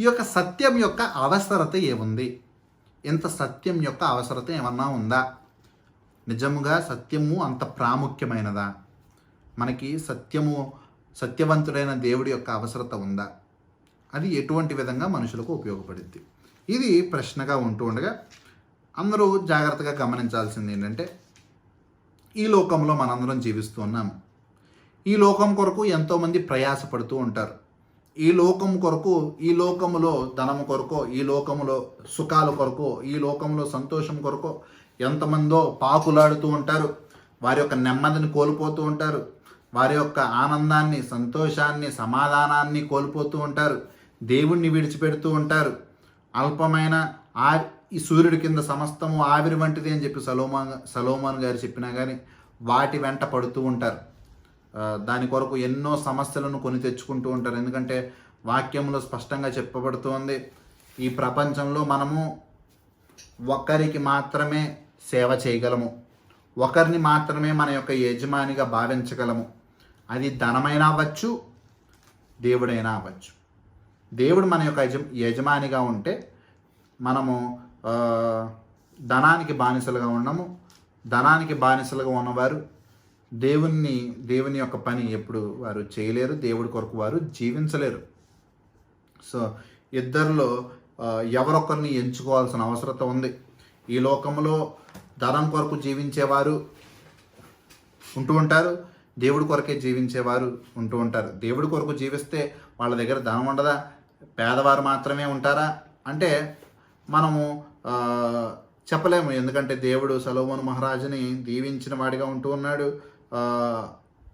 ఈ యొక్క సత్యం యొక్క అవసరత ఏముంది? ఇంత సత్యం యొక్క అవసరత ఏమన్నా ఉందా? నిజముగా సత్యము అంత ప్రాముఖ్యమైనదా? మనకి సత్యవంతుడైన దేవుడి యొక్క అవసరత ఉందా? అది ఎటువంటి విధంగా మనుషులకు ఉపయోగపడుద్ది? ఇది ప్రశ్నగా ఉంటూ ఉండగా అందరూ జాగ్రత్తగా గమనించాల్సింది ఏంటంటే, ఈ లోకంలో మనందరం జీవిస్తూ ఉన్నాము. ఈ లోకం కొరకు ఎంతోమంది ప్రయాసపడుతూ ఉంటారు. ఈ లోకం కొరకు, ఈ లోకములో ధనము కొరకు, ఈ లోకములో సుఖాల కొరకు, ఈ లోకంలో సంతోషం కొరకు ఎంతమందో పాకులాడుతూ ఉంటారు. వారి యొక్క నెమ్మదిని కోల్పోతూ ఉంటారు. వారి యొక్క ఆనందాన్ని, సంతోషాన్ని, సమాధానాన్ని కోల్పోతూ ఉంటారు. దేవుణ్ణి విడిచిపెడుతూ ఉంటారు. అల్పమైన ఈ సూర్యుడి కింద సమస్తము ఆవిరి వంటిది అని చెప్పి సలోమాన్ గారు చెప్పినా కానీ వాటి వెంట పడుతూ ఉంటారు. దాని కొరకు ఎన్నో సమస్యలను కొని తెచ్చుకుంటూ ఉంటారు. ఎందుకంటే వాక్యంలో స్పష్టంగా చెప్పబడుతోంది, ఈ ప్రపంచంలో మనము ఒకరికి మాత్రమే సేవ చేయగలము, ఒకరిని మాత్రమే మన యొక్క యజమానిగా భావించగలము. అది ధనమైనా అవ్వచ్చు, దేవుడైనా అవ్వచ్చు. దేవుడు మన యొక్క యజమానిగా ఉంటే మనము ధనానికి బానిసలుగా ఉన్నాము. ధనానికి బానిసలుగా ఉన్నవారు దేవుని యొక్క పని ఎప్పుడు వారు చేయలేరు, దేవుడి కొరకు వారు జీవించలేరు. సో ఇద్దరిలో ఎవరొకరిని ఎంచుకోవాల్సిన అవసరం ఉంది. ఈ లోకంలో ధనం కొరకు జీవించేవారు ఉంటూ ఉంటారు, దేవుడి కొరకే జీవించేవారు ఉంటూ ఉంటారు. దేవుడి కొరకు జీవిస్తే వాళ్ళ దగ్గర ధనం ఉండదా? పేదవారు మాత్రమే ఉంటారా అంటే మనము చెప్పలేము. ఎందుకంటే దేవుడు సొలొమోను మహారాజుని దీవించిన వాడిగా ఉంటూ ఉన్నాడు.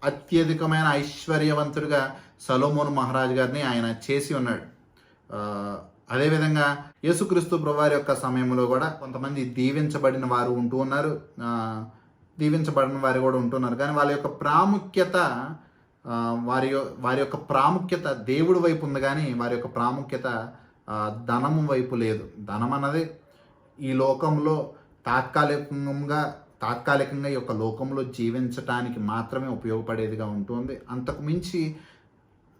అత్యధికమైన ఐశ్వర్యవంతుడిగా సొలొమోను మహారాజు గారిని ఆయన చేసి ఉన్నాడు. అదేవిధంగా యేసుక్రీస్తు ప్రభువారి యొక్క సమయంలో కూడా కొంతమంది దీవించబడిన వారు ఉంటూ ఉన్నారు, దీవించబడిన వారు కూడా ఉంటున్నారు. కానీ వాళ్ళ యొక్క ప్రాముఖ్యత వారి యొక్క ప్రాముఖ్యత దేవుడి వైపు ఉంది, కానీ వారి యొక్క ప్రాముఖ్యత ధనము వైపు లేదు. ధనం అన్నది ఈ లోకంలో తాత్కాలికంగా ఈ యొక్క లోకంలో జీవించటానికి మాత్రమే ఉపయోగపడేదిగా ఉంటుంది. అంతకు మించి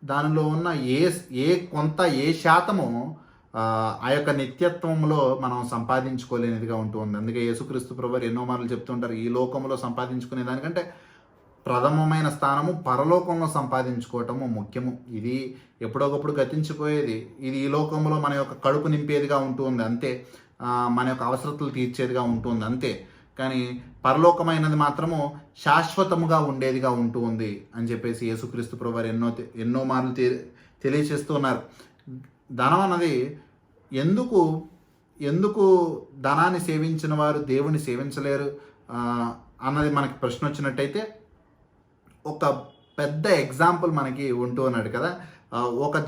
దానిలో ఉన్న ఏ శాతము ఆ యొక్క నిత్యత్వంలో మనం సంపాదించుకోలేనిదిగా ఉంటుంది. అందుకే యేసుక్రీస్తు ప్రభువారు ఎన్నో మార్లు చెప్తుంటారు, ఈ లోకంలో సంపాదించుకునే దానికంటే ప్రథమమైన స్థానము పరలోకంలో సంపాదించుకోవటము ముఖ్యము. ఇది ఎప్పుడొకప్పుడు గతించిపోయేది. ఇది ఈ లోకంలో మన యొక్క కడుపు నింపేదిగా ఉంటుంది అంతే, మన యొక్క అవసరతలు తీర్చేదిగా ఉంటుంది అంతే. కానీ పరలోకమైనది మాత్రము శాశ్వతముగా ఉండేదిగా ఉంటూ ఉంది అని చెప్పేసి యేసుక్రీస్తు ప్రభువారు ఎన్నో మార్లు తెలియచేస్తూ ఉన్నారు. ధనం అన్నది ఎందుకు ధనాన్ని సేవించిన వారు దేవుని సేవించలేరు అన్నది మనకి ప్రశ్న వచ్చినట్టయితే, ఒక పెద్ద ఎగ్జాంపుల్ మనకి ఉంటూ ఉన్నాడు కదా. ఒక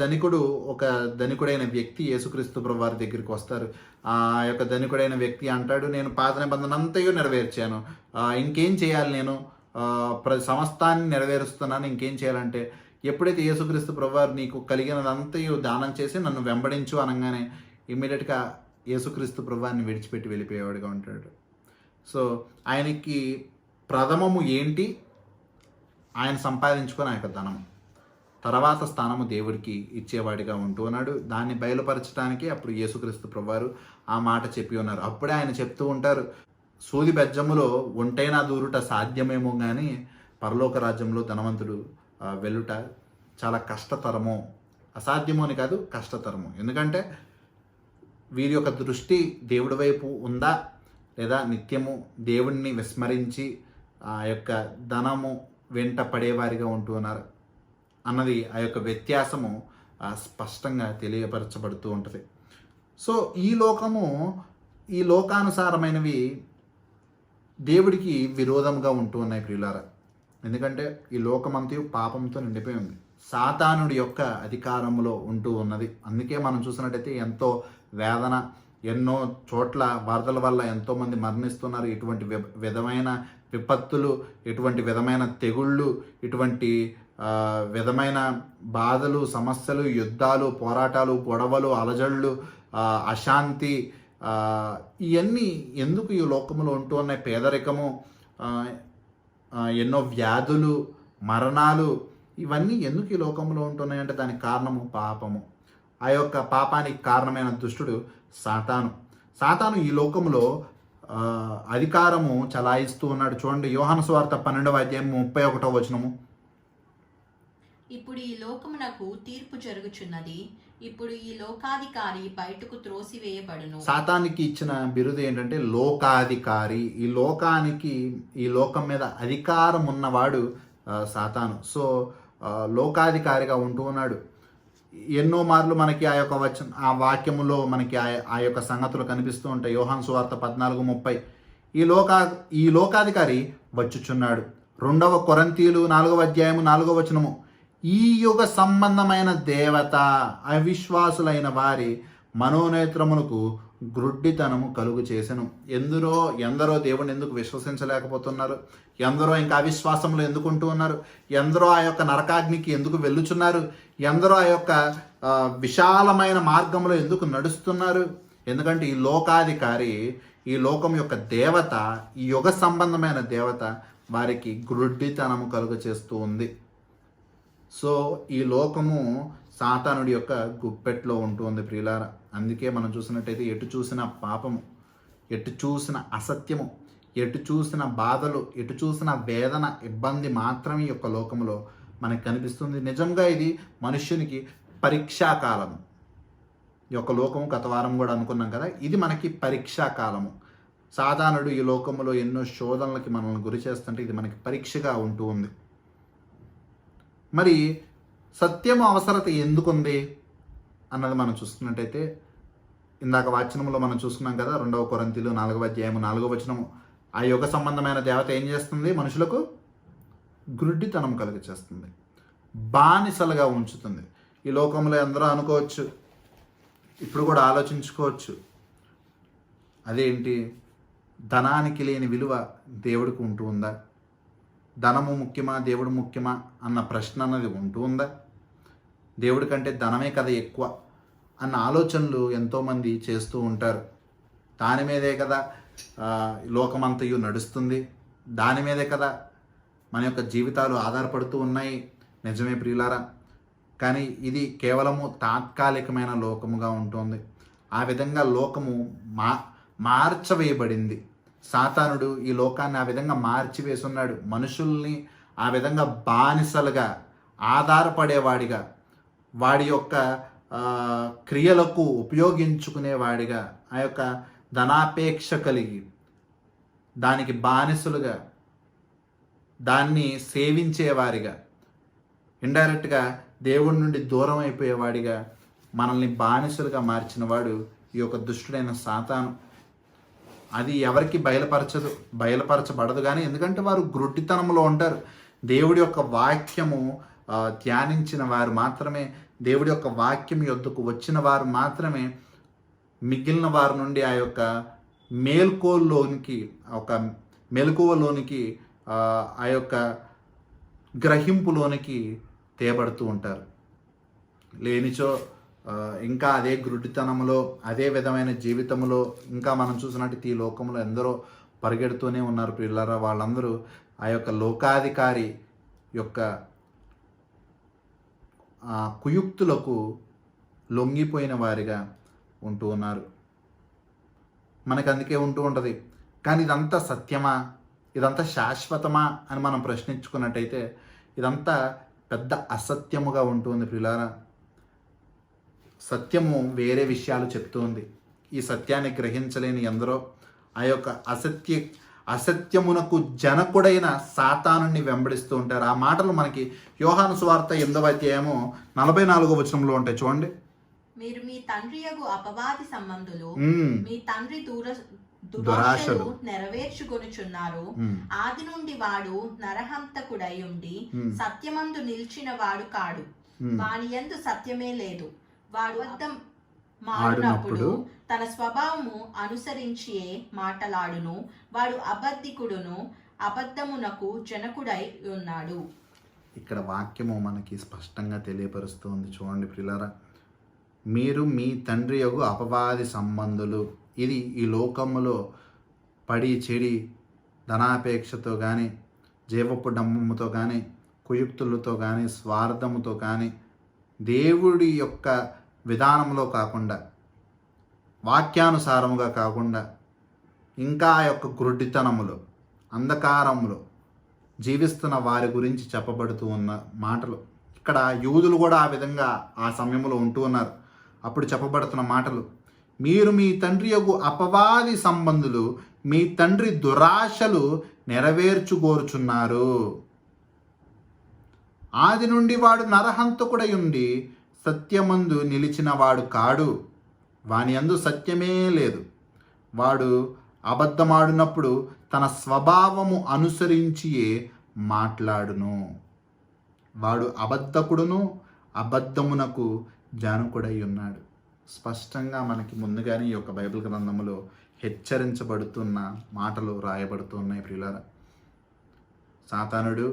ధనికుడైన వ్యక్తి యేసుక్రీస్తు ప్రభువారి దగ్గరికి వస్తారు. ఆ యొక్క ధనికుడైన వ్యక్తి అంటాడు, నేను పాత నిబంధన అంతయు నెరవేర్చాను, ఇంకేం చేయాలి, నేను సమస్తాన్ని నెరవేరుస్తున్నాను, ఇంకేం చేయాలంటే, ఎప్పుడైతే యేసుక్రీస్తు ప్రభువారు నీకు కలిగినదంతయు దానం చేసి నన్ను వెంబడించు అనగానే ఇమ్మీడియట్గా యేసుక్రీస్తు ప్రభువారిని విడిచిపెట్టి వెళ్ళిపోయేవాడిగా ఉంటాడు. సో ఆయనకి ప్రథమము ఏంటి? ఆయన సంపాదించుకొని ఆ యొక్క ధనం, తర్వాత స్థానము దేవుడికి ఇచ్చేవాడిగా ఉంటూ ఉన్నాడు. దాన్ని బయలుపరచడానికి అప్పుడు యేసుక్రీస్తు ప్రభువారు ఆ మాట చెప్పి ఉన్నారు. అప్పుడే ఆయన చెప్తూ ఉంటారు, సూది బెజ్జములో ఒంటైనా దూరుట సాధ్యమేమో కానీ పరలోక రాజ్యంలో ధనవంతుడు వెళ్ళుట చాలా కష్టతరము. అసాధ్యము అని కాదు, కష్టతరము. ఎందుకంటే వీరి యొక్క దృష్టి దేవుడి వైపు ఉందా, లేదా నిత్యము దేవుణ్ణి విస్మరించి ఆ యొక్క ధనము వెంట పడేవారిగా ఉంటూ ఉన్నారు అన్నది ఆ యొక్క వ్యత్యాసము స్పష్టంగా తెలియపరచబడుతూ ఉంటుంది. సో ఈ లోకానుసారమైనవి దేవుడికి విరోధంగా ఉంటూ ఉన్నాయి ప్రియులారా. ఎందుకంటే ఈ లోకమంతయు పాపంతో నిండిపోయి ఉంది, సాతానుడి యొక్క అధికారంలో ఉంటూ ఉన్నది. అందుకే మనం చూసినట్టయితే ఎంతో వేదన, ఎన్నో చోట్ల వరదల వల్ల ఎంతోమంది మరణిస్తున్నారు. ఇటువంటి విధమైన విపత్తులు, ఇటువంటి విధమైన తెగుళ్ళు, ఇటువంటి విధమైన బాధలు, సమస్యలు, యుద్ధాలు, పోరాటాలు, గొడవలు, అలజడులు, అశాంతి, ఇవన్నీ ఎందుకు ఈ లోకంలో ఉంటూ ఉన్నాయి? పేదరికము, ఎన్నో వ్యాధులు, మరణాలు, ఇవన్నీ ఎందుకు ఈ లోకంలో ఉంటున్నాయంటే దానికి కారణము పాపము. ఆ యొక్క పాపానికి కారణమైన దుష్టుడు సాతాను ఈ లోకంలో అధికారము చలాయిస్తూ ఉన్నాడు. చూడండి, యోహాను సువార్త 12వ అధ్యాయం 31వ వచనము. ఇప్పుడు ఈ లోకమునకు తీర్పు జరుగుచున్నది, ఇప్పుడు ఈ లోకాధికారి బయటకు త్రోసివేయబడును. సాతానికి ఇచ్చిన బిరుదు ఏంటంటే లోకాధికారి. ఈ లోకం మీద అధికారం ఉన్నవాడు సాతాను. సో లోకాధికారిగా ఉంటూ ఉన్నాడు. ఎన్నో మార్లు మనకి ఆ వాక్యములో మనకి ఆ యొక్క సంగతులు కనిపిస్తూ ఉంటాయి. యోహాను సువార్త 14:30 ఈ లోకాధికారి వచ్చుచున్నాడు. 2వ కొరింథీయులు 4వ అధ్యాయము 4వ వచనము. ఈ యుగ సంబంధమైన దేవత అవిశ్వాసులైన వారి మనోనేత్రములకు గ్రుడ్డితనము కలుగు చేసెను. ఎందరో దేవుని ఎందుకు విశ్వసించలేకపోతున్నారు? ఎందరో ఇంకా అవిశ్వాసంలో ఎందుకు ఉంటూ ఉన్నారు? ఎందరో ఆ యొక్క నరకాగ్నికి ఎందుకు వెళ్ళుచున్నారు? ఎందరో ఆ యొక్క విశాలమైన మార్గంలో ఎందుకు నడుస్తున్నారు? ఎందుకంటే ఈ లోకాధికారి, ఈ లోకం యొక్క దేవత, ఈ యుగ సంబంధమైన దేవత వారికి గ్రుడ్డితనము కలుగ చేస్తూ ఉంది. సో ఈ లోకము సాతానుడి యొక్క గుప్పెట్లో ఉంటుంది ప్రియులారా. అందుకే మనం చూసినట్టయితే ఎటు చూసిన పాపము, ఎటు చూసిన అసత్యము, ఎటు చూసిన బాధలు, ఎటు చూసిన వేదన, ఇబ్బంది మాత్రమే ఈ యొక్క లోకంలో మనకు కనిపిస్తుంది. నిజంగా ఇది మనుష్యునికి పరీక్షాకాలము. ఈ యొక్క లోకము గత వారం కూడా అనుకున్నాం కదా, ఇది మనకి పరీక్షాకాలము. సాధారణుడు ఈ లోకంలో ఎన్నో శోధనలకి మనల్ని గురి చేస్తుంటే ఇది మనకి పరీక్షగా ఉంటూ ఉంది. మరి సత్యము అవసరత ఎందుకుంది అన్నది మనం చూసుకున్నట్టయితే ఇందాక వాచనంలో మనం చూసుకున్నాం కదా, 2వ కొరింథీయులు 4వ అధ్యాయము 4వ వచనము. ఆ యుగ సంబంధమైన దేవత ఏం చేస్తుంది? మనుషులకు గ్రుడ్డితనం కలిగచేస్తుంది, బానిసలుగా ఉంచుతుంది. ఈ లోకంలో అందరూ అనుకోవచ్చు, ఇప్పుడు కూడా ఆలోచించుకోవచ్చు, అదేంటి ధనానికి లేని విలువ దేవుడికి ఉంటూ ఉందా? ధనము ముఖ్యమా, దేవుడు ముఖ్యమా అన్న ప్రశ్న అన్నది ఉంటూ ఉందా? దేవుడి కంటే ధనమే కదా ఎక్కువ అన్న ఆలోచనలు ఎంతోమంది చేస్తూ ఉంటారు. దాని మీదే కదా లోకమంతయు నడుస్తుంది, దాని మీదే కదా మన యొక్క జీవితాలు ఆధారపడుతూ ఉన్నాయి. నిజమే ప్రియులారా, కానీ ఇది కేవలము తాత్కాలికమైన లోకముగా ఉంటుంది. ఆ విధంగా లోకము మార్చవేయబడింది. సాతానుడు ఈ లోకాన్ని ఆ విధంగా మార్చివేసున్నాడు. మనుషుల్ని ఆ విధంగా బానిసలుగా, ఆధారపడేవాడిగా, వాడి యొక్క క్రియలకు ఉపయోగించుకునేవాడిగా, ఆ యొక్క ధనాపేక్ష కలిగి దానికి బానిసలుగా, దాన్ని సేవించేవారిగా, ఇండైరెక్ట్గా దేవుడి నుండి దూరం అయిపోయేవాడిగా మనల్ని బానిసలుగా మార్చిన వాడు ఈ యొక్క దుష్టుడైన సాతాను. అది ఎవరికి బయలుపరచబడదు కానీ, ఎందుకంటే వారు గ్రుడ్డితనంలో ఉంటారు. దేవుడి యొక్క వాక్యము ధ్యానించిన వారు మాత్రమే, దేవుడి యొక్క వాక్యం యొద్దకు వచ్చిన వారు మాత్రమే మిగిలిన వారి నుండి ఆ యొక్క మెలకువలోనికి ఆ యొక్క గ్రహింపులోనికి తేబడుతూ ఉంటారు. లేనిచో ఇంకా అదే గ్రుడ్డితనంలో, అదే విధమైన జీవితంలో ఇంకా మనం చూసినట్టు ఈ లోకంలో ఎందరో పరిగెడుతూనే ఉన్నారు పిల్లరా. వాళ్ళందరూ ఆ యొక్క లోకాధికారి యొక్క కుయుక్తులకు లొంగిపోయిన వారిగా ఉంటూ ఉన్నారు. మనకు అందుకే ఉంటూ ఉంటుంది. కానీ ఇదంతా సత్యమా, ఇదంతా శాశ్వతమా అని మనం ప్రశ్నించుకున్నట్టయితే ఇదంతా పెద్ద అసత్యముగా ఉంటుంది పిల్లారా. సత్యము వేరే విషయాలు చెప్తుంది. ఈ సత్యాన్ని గ్రహించలేని ఎందరో ఆ యొక్క అసత్యమునకు జనకుడైన సాతానుని వెంబడిస్తూ ఉంటారు. ఆ మాటలు మనకి యోహాను సువార్త 8వ అధ్యాయము 44వ వచనంలో ఉంటాయి. చూడండి, మీరు మీ తండ్రి యగు అపవాది సంబంధులు, మీ తండ్రి దురాశలు నెరవేర్చుకొనుచున్నారు. ఉమ్, ఆది నుండి వాడు నరహంతకుడై ఉండి సత్యమందు నిలిచిన వాడు కాడు. వాని యందు సత్యమే లేదు. వాడు అబద్ధం మాడినప్పుడు తన స్వభావము అనుసరించియే మాటలాడును. వాడు అబద్ధికుడును, అబద్ధమునకు జనకుడై ఉన్నాడు. ఇక్కడ వాక్యము మనకి స్పష్టంగా తెలియపరుస్తుంది. చూడండి ప్రియులారా, మీరు మీ తండ్రి యొగు అపవాది సంబంధులు. ఇది ఈ లోకములో పడి చెడి ధనాపేక్షతో కానీ, జీవపు డంబముతో కానీ, కుయుక్తులతో కానీ, స్వార్థముతో కానీ, దేవుడి యొక్క విధానంలో కాకుండా, వాక్యానుసారముగా కాకుండా, ఇంకా ఆ యొక్క గ్రుడ్డితనములో, అంధకారములో జీవిస్తున్న వారి గురించి చెప్పబడుతూ ఉన్న మాటలు. ఇక్కడ యూదులు కూడా ఆ విధంగా ఆ సమయంలో ఉంటూ ఉన్నారు. అప్పుడు చెప్పబడుతున్న మాటలు, మీరు మీ తండ్రి యొగు అపవాది సంబంధులు, మీ తండ్రి దురాశలు నెరవేర్చుకోరుచున్నారు. ఆది నుండి వాడు నరహంతకుడై ఉండి సత్యమందు నిలిచిన వాడు కాడు. వాని యందు సత్యమే లేదు. వాడు అబద్ధమాడినప్పుడు తన స్వభావము అనుసరించియే మాట్లాడును. వాడు అబద్ధకుడును, అబద్ధమునకు జానకుడై ఉన్నాడు. స్పష్టంగా మనకి ముందుగానే ఈ యొక్క బైబిల్ గ్రంథములో హెచ్చరించబడుతున్న మాటలు రాయబడుతున్నాయి ప్రియులారా. సాతానుడు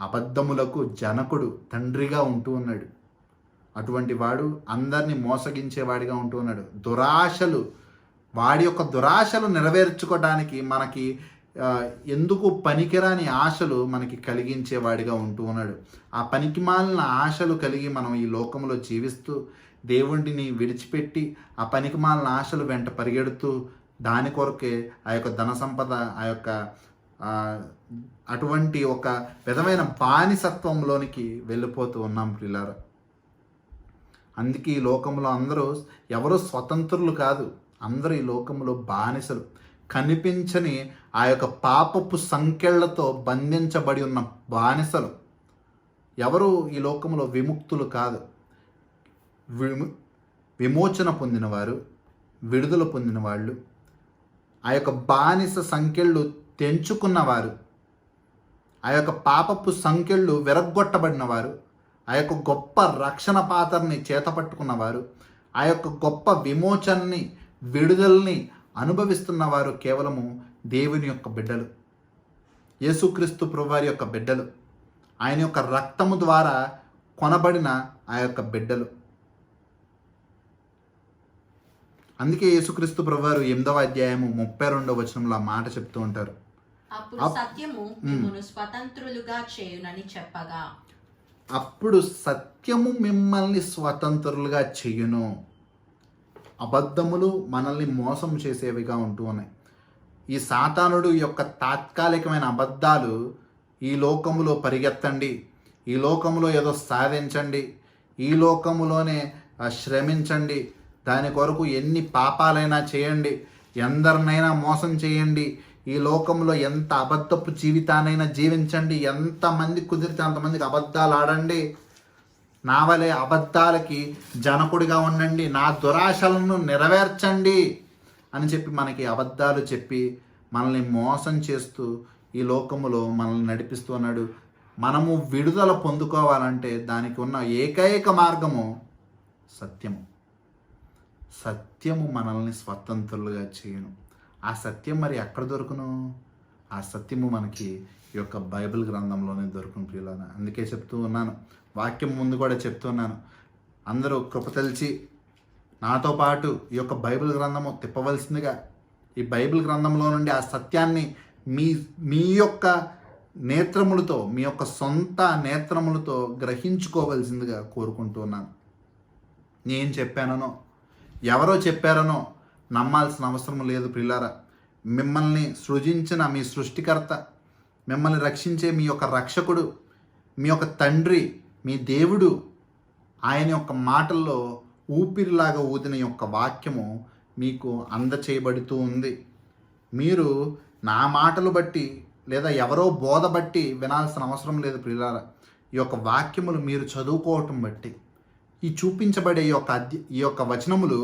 అబద్ధములకు జనకుడు, తండ్రిగా ఉంటూ ఉన్నాడు. అటువంటి వాడు అందరినీ మోసగించేవాడిగా ఉంటూ ఉన్నాడు. దురాశలు, వాడి యొక్క దురాశలు నెరవేర్చుకోవడానికి మనకి ఎందుకు పనికిరాని ఆశలు మనకి కలిగించేవాడిగా ఉంటూ ఉన్నాడు. ఆ పనికిమాలిన ఆశలు కలిగి మనం ఈ లోకంలో జీవిస్తూ దేవుడిని విడిచిపెట్టి ఆ పనికిమాలిన ఆశలు వెంట పరిగెడుతూ దాని కొరకే ఆ యొక్క ధన సంపద, ఆ యొక్క అటువంటి ఒక విధమైన బానిసత్వంలోనికి వెళ్ళిపోతూ ఉన్నాం ప్రియులారా. అందుకే ఈ లోకంలో ఎవరు స్వతంత్రులు కాదు, అందరూ ఈ లోకంలో బానిసలు. కనిపించని ఆ యొక్క పాపపు సంకెళ్లతో బంధించబడి ఉన్న బానిసలు. ఎవరు ఈ లోకంలో విముక్తులు కాదు. విమోచన పొందినవారు, విడుదల పొందిన వాళ్ళు, ఆ యొక్క బానిస సంకెళ్ళు తెంచుకున్నవారు, ఆ యొక్క పాపపు సంకెళ్ళు విరగ్గొట్టబడినవారు, ఆ యొక్క గొప్ప రక్షణ పాత్రని చేతపట్టుకున్నవారు, ఆ యొక్క గొప్ప విమోచనని, విడుదలని అనుభవిస్తున్నవారు కేవలము దేవుని యొక్క బిడ్డలు, యేసుక్రీస్తు ప్రభువారి యొక్క బిడ్డలు, ఆయన యొక్క రక్తము ద్వారా కొనబడిన ఆ యొక్క బిడ్డలు. అందుకే యేసుక్రీస్తు ప్రభువారు 8వ అధ్యాయము 32వ వచనంలో ఆ మాట చెప్తూ ఉంటారు. అప్పుడు సత్యము మిమ్మును స్వతంత్రులుగా చేయునని చెప్పగా, అప్పుడు సత్యము మిమ్మల్ని స్వతంత్రులుగా చేయును. అబద్ధములు మనల్ని మోసం చేసేవిగా ఉంటూ ఉన్నాయి. ఈ సాతానుడు యొక్క తాత్కాలికమైన అబద్ధాలు, ఈ లోకములో పరిగెత్తండి, ఈ లోకములో ఏదో సాధించండి, ఈ లోకములోనే శ్రమించండి, దాని కొరకు ఎన్ని పాపాలైనా చేయండి, ఎందరినైనా మోసం చేయండి, ఈ లోకంలో ఎంత అబద్ధపు జీవితానైనా జీవించండి, ఎంతమంది కుదిరితే అంతమందికి అబద్ధాలు ఆడండి, నా వలె అబద్ధాలకి జనకుడిగా ఉండండి, నా దురాశలను నెరవేర్చండి అని చెప్పి మనకి అబద్ధాలు చెప్పి మనల్ని మోసం చేస్తూ ఈ లోకములో మనల్ని నడిపిస్తూ ఉన్నాడు. మనము విడుదల పొందుకోవాలంటే దానికి ఉన్న ఏకైక మార్గము సత్యము. సత్యము మనల్ని స్వతంత్రులుగా చేయను. ఆ సత్యం మరి ఎక్కడ దొరుకును? ఆ సత్యము మనకి ఈ యొక్క బైబిల్ గ్రంథంలోనే దొరుకును ప్రియులారా. అందుకే చెప్తూ ఉన్నాను, వాక్యం ముందు కూడా చెప్తున్నాను, అందరూ కృప తెలిసి నాతో పాటు ఈ యొక్క బైబిల్ గ్రంథము తిప్పవలసిందిగా, ఈ బైబిల్ గ్రంథంలో నుండి ఆ సత్యాన్ని మీ యొక్క నేత్రములతో, మీ యొక్క సొంత నేత్రములతో గ్రహించుకోవలసిందిగా కోరుకుంటున్నాను. నేను చెప్పానో ఎవరో చెప్పారనో నమ్మాల్సిన అవసరం లేదు ప్రియులారా. మిమ్మల్ని సృజించిన మీ సృష్టికర్త, మిమ్మల్ని రక్షించే మీ యొక్క రక్షకుడు, మీ యొక్క తండ్రి, మీ దేవుడు, ఆయన యొక్క మాటల్లో ఊపిరిలాగా ఊదిన యొక్క వాక్యము మీకు అందచేయబడుతూ ఉంది. మీరు నా మాటలు బట్టి లేదా ఎవరో బోధ బట్టి వినాల్సిన అవసరం లేదు ప్రియులారా. ఈ యొక్క వాక్యములు మీరు చదువుకోవటం బట్టి, ఈ చూపించబడే ఈ యొక్క వచనములు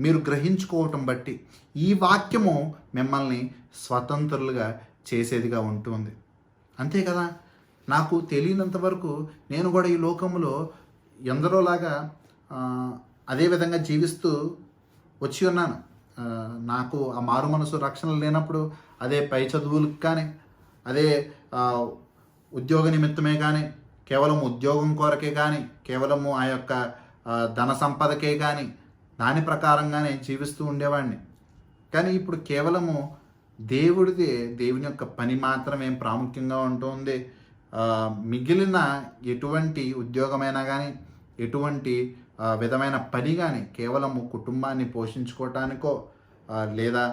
మీరు గ్రహించుకోవటం బట్టి ఈ వాక్యము మిమ్మల్ని స్వతంత్రులుగా చేసేదిగా ఉంటుంది. అంతే కదా, నాకు తెలియనంత వరకు నేను కూడా ఈ లోకంలో ఎందరోలాగా అదే విధంగా జీవిస్తూ వచ్చి ఉన్నాను. నాకు ఆ మారు మనసు రక్షణ లేనప్పుడు అదే పై చదువులకు కానీ, అదే ఉద్యోగ నిమిత్తమే కానీ, కేవలం ఉద్యోగం కొరకే కానీ, కేవలము ఆ యొక్క ధన సంపదకే కానీ దాని ప్రకారంగానే జీవిస్తూ ఉండేవాడిని. కానీ ఇప్పుడు కేవలము దేవుని యొక్క పని మాత్రమే ప్రాముఖ్యంగా ఉంటుంది. మిగిలిన ఎటువంటి ఉద్యోగమైనా కానీ, ఎటువంటి విధమైన పని కానీ కేవలము కుటుంబాన్ని పోషించుకోవటానికో లేదా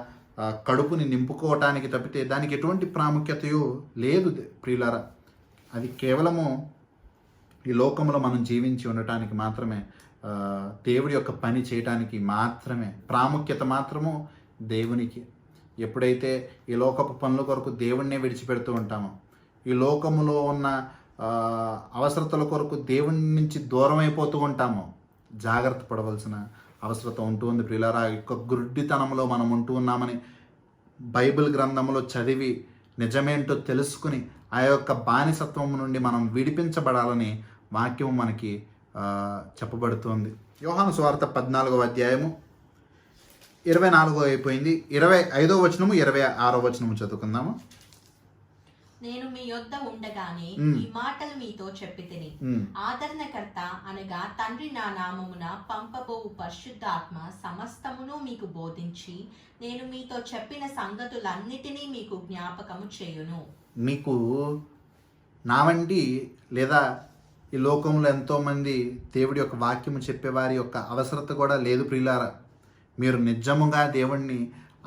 కడుపుని నింపుకోవటానికి తప్పితే దానికి ఎటువంటి ప్రాముఖ్యతయో లేదు ప్రియులారా. అది కేవలము ఈ లోకంలో మనం జీవించి ఉండటానికి మాత్రమే, దేవుడి యొక్క పని చేయటానికి మాత్రమే ప్రాముఖ్యత మాత్రము దేవునికి. ఎప్పుడైతే ఈ లోకపు పనుల కొరకు దేవుణ్ణే విడిచిపెడుతూ ఉంటామో, ఈ లోకములో ఉన్న అవసరతల కొరకు దేవుని నుంచి దూరం అయిపోతూ ఉంటామో, జాగ్రత్త పడవలసిన అవసరత ఉంటుంది ప్రియులారా. యొక్క గుడ్డితనంలో మనం ఉంటూ ఉన్నామని బైబిల్ గ్రంథంలో చదివి నిజమేంటో తెలుసుకుని ఆ యొక్క బానిసత్వం నుండి మనం విడిపించబడాలని వాక్యం మనకి చెప్పబడుతుంది. యోహాను సువార్త 14వ అధ్యాయము 24 అయిపోయింది, 25వ వచనము 26వ వచనము చదువుకుందాము. నేను మీ యొద్ద ఉండగానే ఈ మాటలు మీతో చెప్పితిని. ఆదరణకర్త అనగా తండ్రి నా నామమున పంపబోవు పరిశుద్ధాత్మ సమస్తమును మీకు బోధించి నేను మీతో చెప్పిన సంగతులన్నిటినీ మీకు జ్ఞాపకము చేయును. మీకు నా వంటి లేదా ఈ లోకంలో ఎంతోమంది దేవుడి యొక్క వాక్యము చెప్పేవారి యొక్క అవసరత కూడా లేదు ప్రియులారా. మీరు నిజముగా దేవుణ్ణి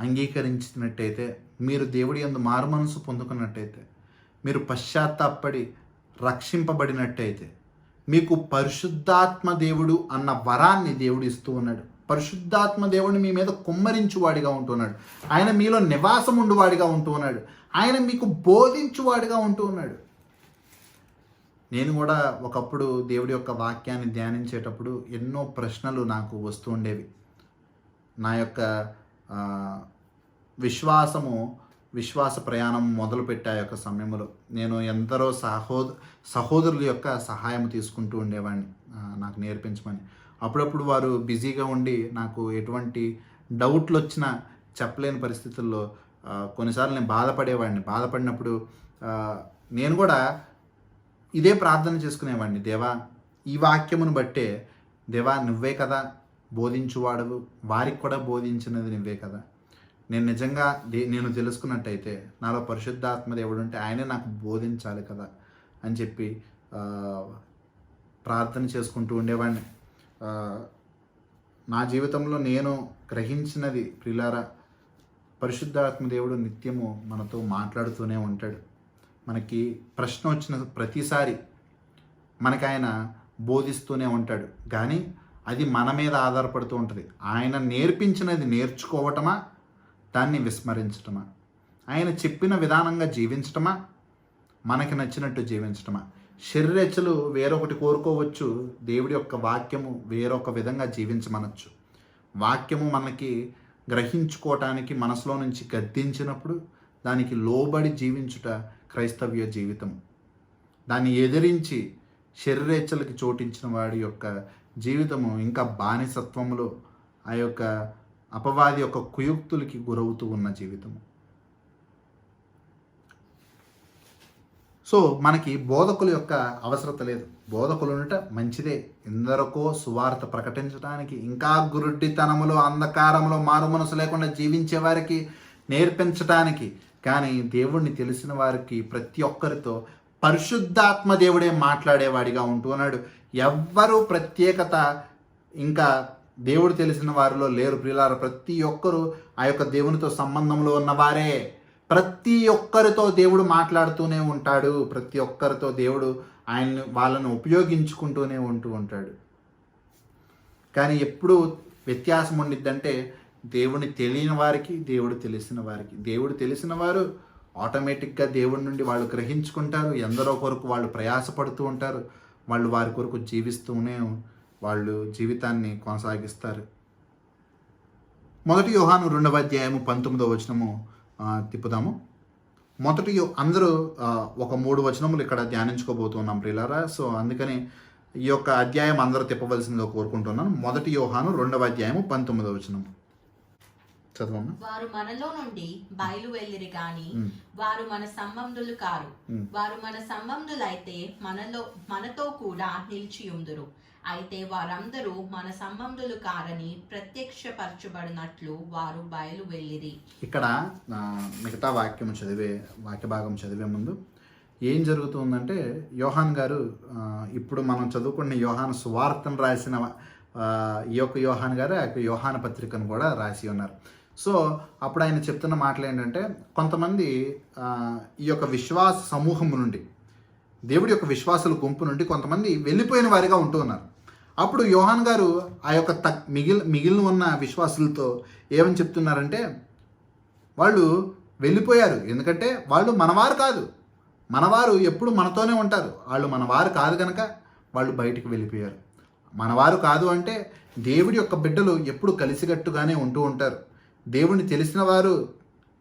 అంగీకరించినట్టయితే, మీరు దేవుడి యందు మారు మనసు పొందుకున్నట్టయితే, మీరు పశ్చాత్తాపడి రక్షింపబడినట్టయితే, మీకు పరిశుద్ధాత్మ దేవుడు అన్న వరాన్ని దేవుడు ఇస్తూ ఉన్నాడు. పరిశుద్ధాత్మ దేవుడిని మీ మీద కుమ్మరించువాడిగా ఉంటున్నాడు. ఆయన మీలో నివాసం ఉండువాడిగా ఉంటూ ఉన్నాడు. ఆయన మీకు బోధించువాడిగా ఉంటూ ఉన్నాడు. నేను కూడా ఒకప్పుడు దేవుడి యొక్క వాక్యాన్ని ధ్యానించేటప్పుడు ఎన్నో ప్రశ్నలు నాకు వస్తూ ఉండేవి. నా యొక్క విశ్వాస ప్రయాణం మొదలుపెట్టే యొక్క సమయంలో నేను ఎందరో సహోదరుల యొక్క సహాయం తీసుకుంటూ ఉండేవాడిని నాకు నేర్పించమని. అప్పుడప్పుడు వారు బిజీగా ఉండి నాకు ఎటువంటి డౌట్లు వచ్చినా చెప్పలేని పరిస్థితుల్లో కొన్నిసార్లు నేను బాధపడినప్పుడు నేను కూడా ఇదే ప్రార్థన చేసుకునేవాడిని. దేవా, ఈ వాక్యమును బట్టే, దేవా నువ్వే కదా బోధించువాడవు, వారికి కూడా బోధించినది నువ్వే కదా. నేను నిజంగా నేను తెలుసుకున్నట్టయితే నాలో పరిశుద్ధాత్మ దేవుడు ఉంటే ఆయనే నాకు బోధించాలి కదా అని చెప్పి ప్రార్థన చేసుకుంటూ ఉండేవాడిని. నా జీవితంలో నేను గ్రహించినది ప్రియులారా, పరిశుద్ధాత్మ దేవుడు నిత్యము మనతో మాట్లాడుతూనే ఉంటాడు. మనకి ప్రశ్న వచ్చిన ప్రతిసారి మనకి ఆయన బోధిస్తూనే ఉంటాడు. కానీ అది మన మీద ఆధారపడుతూ ఉంటుంది. ఆయన నేర్పించినది నేర్చుకోవటమా, దాన్ని విస్మరించటమా, ఆయన చెప్పిన విధానంగా జీవించటమా, మనకి నచ్చినట్టు జీవించటమా. శరీరేచ్ఛలు వేరొకటి కోరుకోవచ్చు, దేవుడి యొక్క వాక్యము వేరొక విధంగా జీవించమనొచ్చు. వాక్యము మనకి గ్రహించుకోవటానికి మనసులో నుంచి గద్దించినప్పుడు దానికి లోబడి జీవించుట క్రైస్తవ్య జీవితం. దాన్ని ఎదిరించి శరీరేచ్ఛలకి చోటించిన వాడి యొక్క జీవితము ఇంకా బానిసత్వంలో ఆ యొక్క అపవాది యొక్క కుయుక్తులకి గురవుతూ ఉన్న జీవితము. సో మనకి బోధకుల యొక్క అవసరత లేదు. బోధకులు ఉండట మంచిదే, ఎందరికో సువార్త ప్రకటించడానికి, ఇంకా గురుడ్డితనములో అంధకారంలో మారు మనసు లేకుండా జీవించే వారికి నేర్పించడానికి. కానీ దేవుణ్ణి తెలిసిన వారికి ప్రతి ఒక్కరితో పరిశుద్ధాత్మ దేవుడే మాట్లాడేవాడిగా ఉంటున్నాడు. ఎవ్వరూ ప్రత్యేకత ఇంకా దేవుడు తెలిసిన వారిలో లేరు ప్రియులారా. ప్రతి ఒక్కరూ ఆ యొక్క దేవునితో సంబంధంలో ఉన్నవారే. ప్రతి ఒక్కరితో దేవుడు మాట్లాడుతూనే ఉంటాడు. ప్రతి ఒక్కరితో దేవుడు వాళ్ళను ఉపయోగించుకుంటూనే ఉంటాడు. కానీ ఎప్పుడు వ్యత్యాసం ఉండిద్దంటే దేవుని తెలియని వారికి, దేవుడు తెలిసిన వారికి. దేవుడు తెలిసిన వారు ఆటోమేటిక్గా దేవుడి నుండి వాళ్ళు గ్రహించుకుంటారు. ఎందరో కొరకు వాళ్ళు ప్రయాసపడుతూ ఉంటారు. వాళ్ళు వారి కొరకు జీవిస్తూనే వాళ్ళు జీవితాన్ని కొనసాగిస్తారు. మొదటి యోహాను 2వ అధ్యాయము 19వ వచనము తిప్పుదాము. అందరూ ఒక 3 వచనములు ఇక్కడ ధ్యానించుకోబోతున్నాం ప్రియులారా. సో అందుకని ఈ యొక్క అధ్యాయం అందరూ తిప్పవలసిందిగా కోరుకుంటున్నాను. మొదటి యోహాను 2వ అధ్యాయము 19వ వచనం చదవమ్మా. వారు మనలో నుండి బయలు వెళ్ళిరి గాని వారు మన సంబంధులు కారు. వారు మన సంబంధులైతే మనతో కూడా నిలిచియుందురు. అయితే వారందరూ మన సంబంధులు కారని ప్రత్యక్షపరచబడినట్లు వారు బయలు వెళ్ళిరి. ఇక్కడ మిగతా వాక్య భాగం చదివే ముందు ఏం జరుగుతుందంటే, యోహాన్ గారు ఇప్పుడు మనం చదువుకున్న యోహాను సువార్తను రాసిన ఈ యొక్క యోహాన్ గారు ఆ యొక్క యోహాను పత్రికను కూడా రాసి ఉన్నారు. సో అప్పుడు ఆయన చెప్తున్న మాటలు ఏంటంటే, కొంతమంది ఈ యొక్క విశ్వాస సమూహం నుండి, దేవుడి యొక్క విశ్వాసుల గుంపు నుండి కొంతమంది వెళ్ళిపోయిన వారిగా ఉంటూ ఉన్నారు. అప్పుడు యోహాన్ గారు ఆ యొక్క మిగిలిన ఉన్న విశ్వాసులతో ఏమని చెప్తున్నారంటే, వాళ్ళు వెళ్ళిపోయారు, ఎందుకంటే వాళ్ళు మనవారు కాదు, మనవారు ఎప్పుడు మనతోనే ఉంటారు, వాళ్ళు మనవారు కాదు కనుక వాళ్ళు బయటికి వెళ్ళిపోయారు. మనవారు కాదు అంటే దేవుడి యొక్క బిడ్డలు ఎప్పుడు కలిసికట్టుగానే ఉంటూ ఉంటారు. దేవుడిని తెలిసిన వారు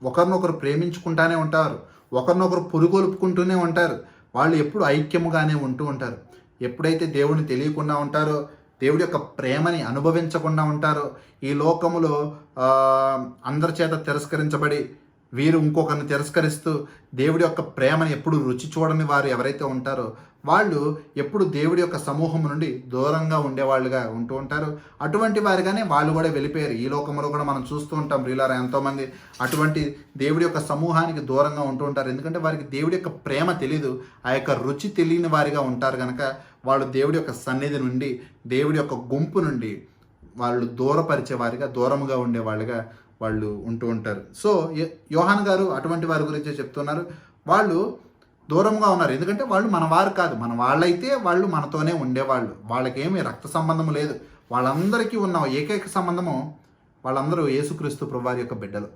ఒకరినొకరు ప్రేమించుకుంటానే ఉంటారు, ఒకరినొకరు పురుగొలుపుకుంటూనే ఉంటారు, వాళ్ళు ఎప్పుడు ఐక్యముగానే ఉంటూ ఉంటారు. ఎప్పుడైతే దేవుడిని తెలియకుండా ఉంటారో, దేవుడి యొక్క ప్రేమని అనుభవించకుండా ఉంటారో, ఈ లోకములో అందరి చేత తిరస్కరించబడి వీరు ఇంకొకరిని తిరస్కరిస్తూ దేవుడి యొక్క ప్రేమని ఎప్పుడు రుచి చూడని వారు ఎవరైతే ఉంటారో వాళ్ళు ఎప్పుడు దేవుడి యొక్క సమూహం నుండి దూరంగా ఉండేవాళ్ళుగా ఉంటూ ఉంటారు. అటువంటి వారిగానే వాళ్ళు కూడా వెళ్ళిపోయారు. ఈ లోకంలో కూడా మనం చూస్తూ ఉంటాం ప్రియులారా, ఎంతోమంది అటువంటి దేవుడి యొక్క సమూహానికి దూరంగా ఉంటూ ఉంటారు. ఎందుకంటే వారికి దేవుడి యొక్క ప్రేమ తెలీదు, ఆ యొక్క రుచి తెలియని వారిగా ఉంటారు కనుక వాళ్ళు దేవుడి యొక్క సన్నిధి నుండి, దేవుడి యొక్క గుంపు నుండి వాళ్ళు దూరముగా ఉండేవాళ్ళుగా వాళ్ళు ఉంటూ ఉంటారు. సో యోహాన్ గారు అటువంటి వారి గురించే చెప్తున్నారు. వాళ్ళు దూరంగా ఉన్నారు, ఎందుకంటే వాళ్ళు మన వారు కాదు. మన వాళ్ళైతే వాళ్ళు మనతోనే ఉండేవాళ్ళు, వాళ్ళకేమీ రక్త సంబంధం లేదు. వాళ్ళందరికీ ఉన్న ఏకైక సంబంధము, వాళ్ళందరూ యేసుక్రీస్తు ప్రభువారి యొక్క బిడ్డలు.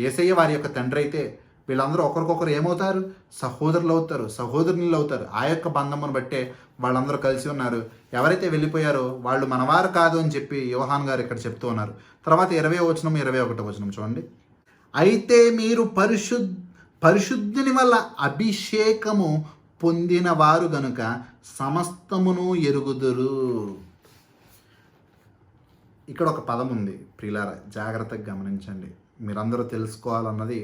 యేసయ్య వారి యొక్క తండ్రి అయితే వీళ్ళందరూ ఒకరికొకరు ఏమవుతారు? సహోదరులు అవుతారు, సహోదరులు అవుతారు. ఆ యొక్క బంధమును బట్టే వాళ్ళందరూ కలిసి ఉన్నారు. ఎవరైతే వెళ్ళిపోయారో వాళ్ళు మనవారు కాదు అని చెప్పి యోహాన్ గారు ఇక్కడ చెప్తూ ఉన్నారు. తర్వాత 20వ వచనం 21వ వచనం చూడండి. అయితే మీరు పరిశుద్ధిని వల్ల అభిషేకము పొందిన వారు గనుక సమస్తమును ఎరుగుదురు. ఇక్కడ ఒక పదం ఉంది ప్రియులారా, జాగ్రత్తగా గమనించండి. మీరందరూ తెలుసుకోవాలన్నది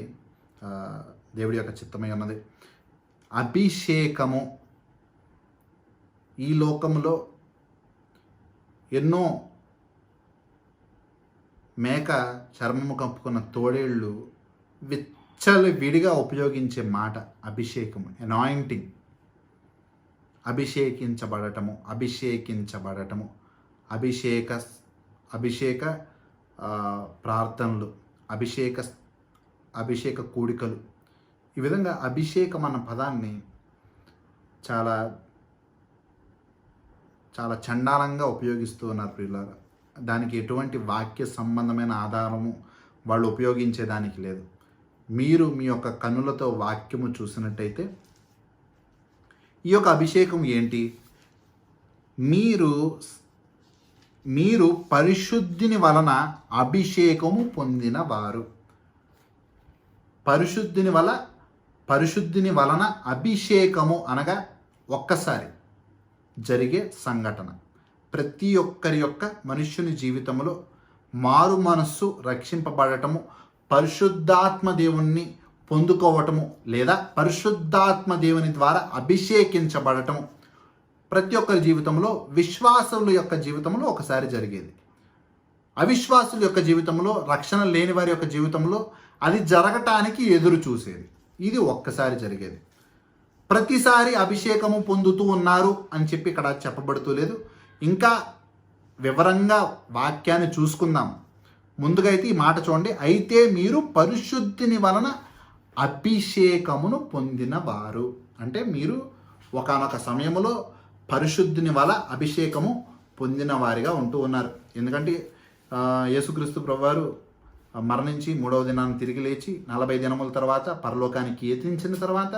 దేవుడి యొక్క చిత్తమై ఉన్నది. అభిషేకము. ఈ లోకంలో ఎన్నో మేక చర్మము కప్పుకున్న తోడేళ్ళు విడిగా ఉపయోగించే మాట అభిషేకము, అనాయింటింగ్. అభిషేకించబడటము, అభిషేక ప్రార్థనలు, అభిషేక కూడికలు. ఈ విధంగా అభిషేకం అన్న పదాన్ని చాలా చాలా చండాలంగా ఉపయోగిస్తూ ఉన్నారు ప్రియులారా. దానికి ఎటువంటి వాక్య సంబంధమైన ఆధారము వాళ్ళు ఉపయోగించేదానికి లేదు. మీరు మీ యొక్క కన్నులతో వాక్యము చూసినట్టయితే ఈ యొక్క అభిషేకం ఏంటి? మీరు పరిశుద్ధిని వలన అభిషేకము పొందినవారు. పరిశుద్ధిని వలన అభిషేకము అనగా ఒక్కసారి జరిగే సంఘటన. ప్రతి ఒక్కరి యొక్క మనుష్యుని జీవితంలో మారు మనస్సు, రక్షింపబడటము, పరిశుద్ధాత్మ దేవుణ్ణి పొందుకోవటము లేదా పరిశుద్ధాత్మ దేవుని ద్వారా అభిషేకించబడటము ప్రతి ఒక్కరి జీవితంలో, విశ్వాసుల యొక్క జీవితంలో ఒకసారి జరిగేది. అవిశ్వాసుల యొక్క జీవితంలో, రక్షణ లేని వారి యొక్క జీవితంలో అది జరగటానికి ఎదురు చూసేది. ఇది ఒక్కసారి జరిగేది. ప్రతిసారి అభిషేకము పొందుతూ ఉన్నారు అని చెప్పి ఇక్కడ చెప్పబడుతూ లేదు. ఇంకా వివరంగా వాక్యాన్ని చూసుకుందాం. ముందుగా అయితే ఈ మాట చూడండి. అయితే మీరు పరిశుద్ధిని వలన అభిషేకమును పొందిన వారు. అంటే మీరు ఒకానొక సమయంలో పరిశుద్ధిని వల్ల అభిషేకము పొందిన వారిగా ఉంటూ ఉన్నారు. ఎందుకంటే యేసుక్రీస్తు ప్రభువారు మరణించి 3వ దినాన్ని తిరిగి లేచి 40 దినముల తర్వాత పరలోకానికి ఎత్తించిన తర్వాత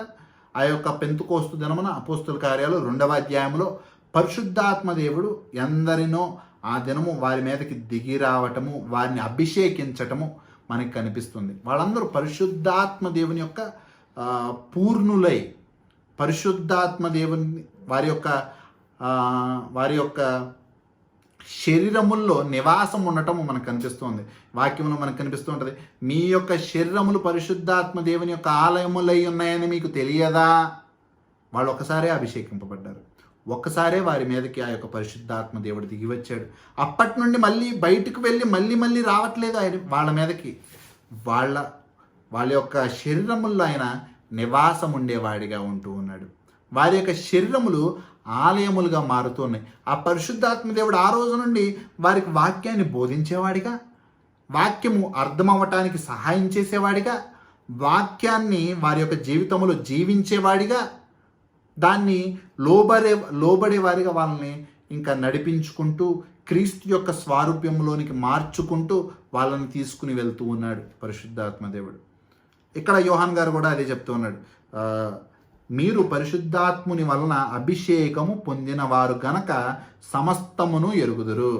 ఆ యొక్క పెంతుకోస్తు దినమున అపోస్తుల కార్యాలు 2వ అధ్యాయంలో పరిశుద్ధాత్మ దేవుడు ఎందరినో ఆ దినము వారి మీదకి దిగి రావటము, వారిని అభిషేకించటము మనకి కనిపిస్తుంది. వాళ్ళందరూ పరిశుద్ధాత్మ దేవుని యొక్క పూర్ణులై, పరిశుద్ధాత్మ దేవుని వారి యొక్క శరీరముల్లో నివాసం ఉండటం మనకు కనిపిస్తుంది. వాక్యంలో మనకు కనిపిస్తూ ఉంటుంది, మీ యొక్క శరీరములు పరిశుద్ధాత్మ దేవుని యొక్క ఆలయములై ఉన్నాయని మీకు తెలియదా? వాళ్ళు ఒకసారే అభిషేకింపబడ్డారు, ఒక్కసారే వారి మీదకి ఆ యొక్క పరిశుద్ధాత్మ దేవుడు దిగి వచ్చాడు. అప్పటి నుండి మళ్ళీ బయటకు వెళ్ళి మళ్ళీ రావట్లేదు ఆయన వాళ్ళ మీదకి. వాళ్ళ యొక్క శరీరముల్లో ఆయన నివాసం ఉండేవాడిగా ఉంటూ ఉన్నాడు. వారి యొక్క శరీరములు ఆలయములుగా మారుతూ ఉన్నాయి. ఆ పరిశుద్ధాత్మ దేవుడు ఆ రోజు నుండి వారికి వాక్యాన్ని బోధించేవాడిగా, వాక్యము అర్థమవ్వటానికి సహాయం చేసేవాడిగా, వాక్యాన్ని వారి యొక్క జీవితంలో జీవించేవాడిగా, దాన్ని లోబడేవారిగా వాళ్ళని ఇంకా నడిపించుకుంటూ క్రీస్తు యొక్క స్వారూప్యంలోనికి మార్చుకుంటూ వాళ్ళని తీసుకుని వెళ్తూ ఉన్నాడు పరిశుద్ధాత్మ దేవుడు. ఇక్కడ యోహాన్ గారు కూడా అదే చెప్తూ ఉన్నాడు, మీరు పరిశుద్ధాత్ముని వలన అభిషేకము పొందిన వారు గనక సమస్తమును ఎరుగుదురు.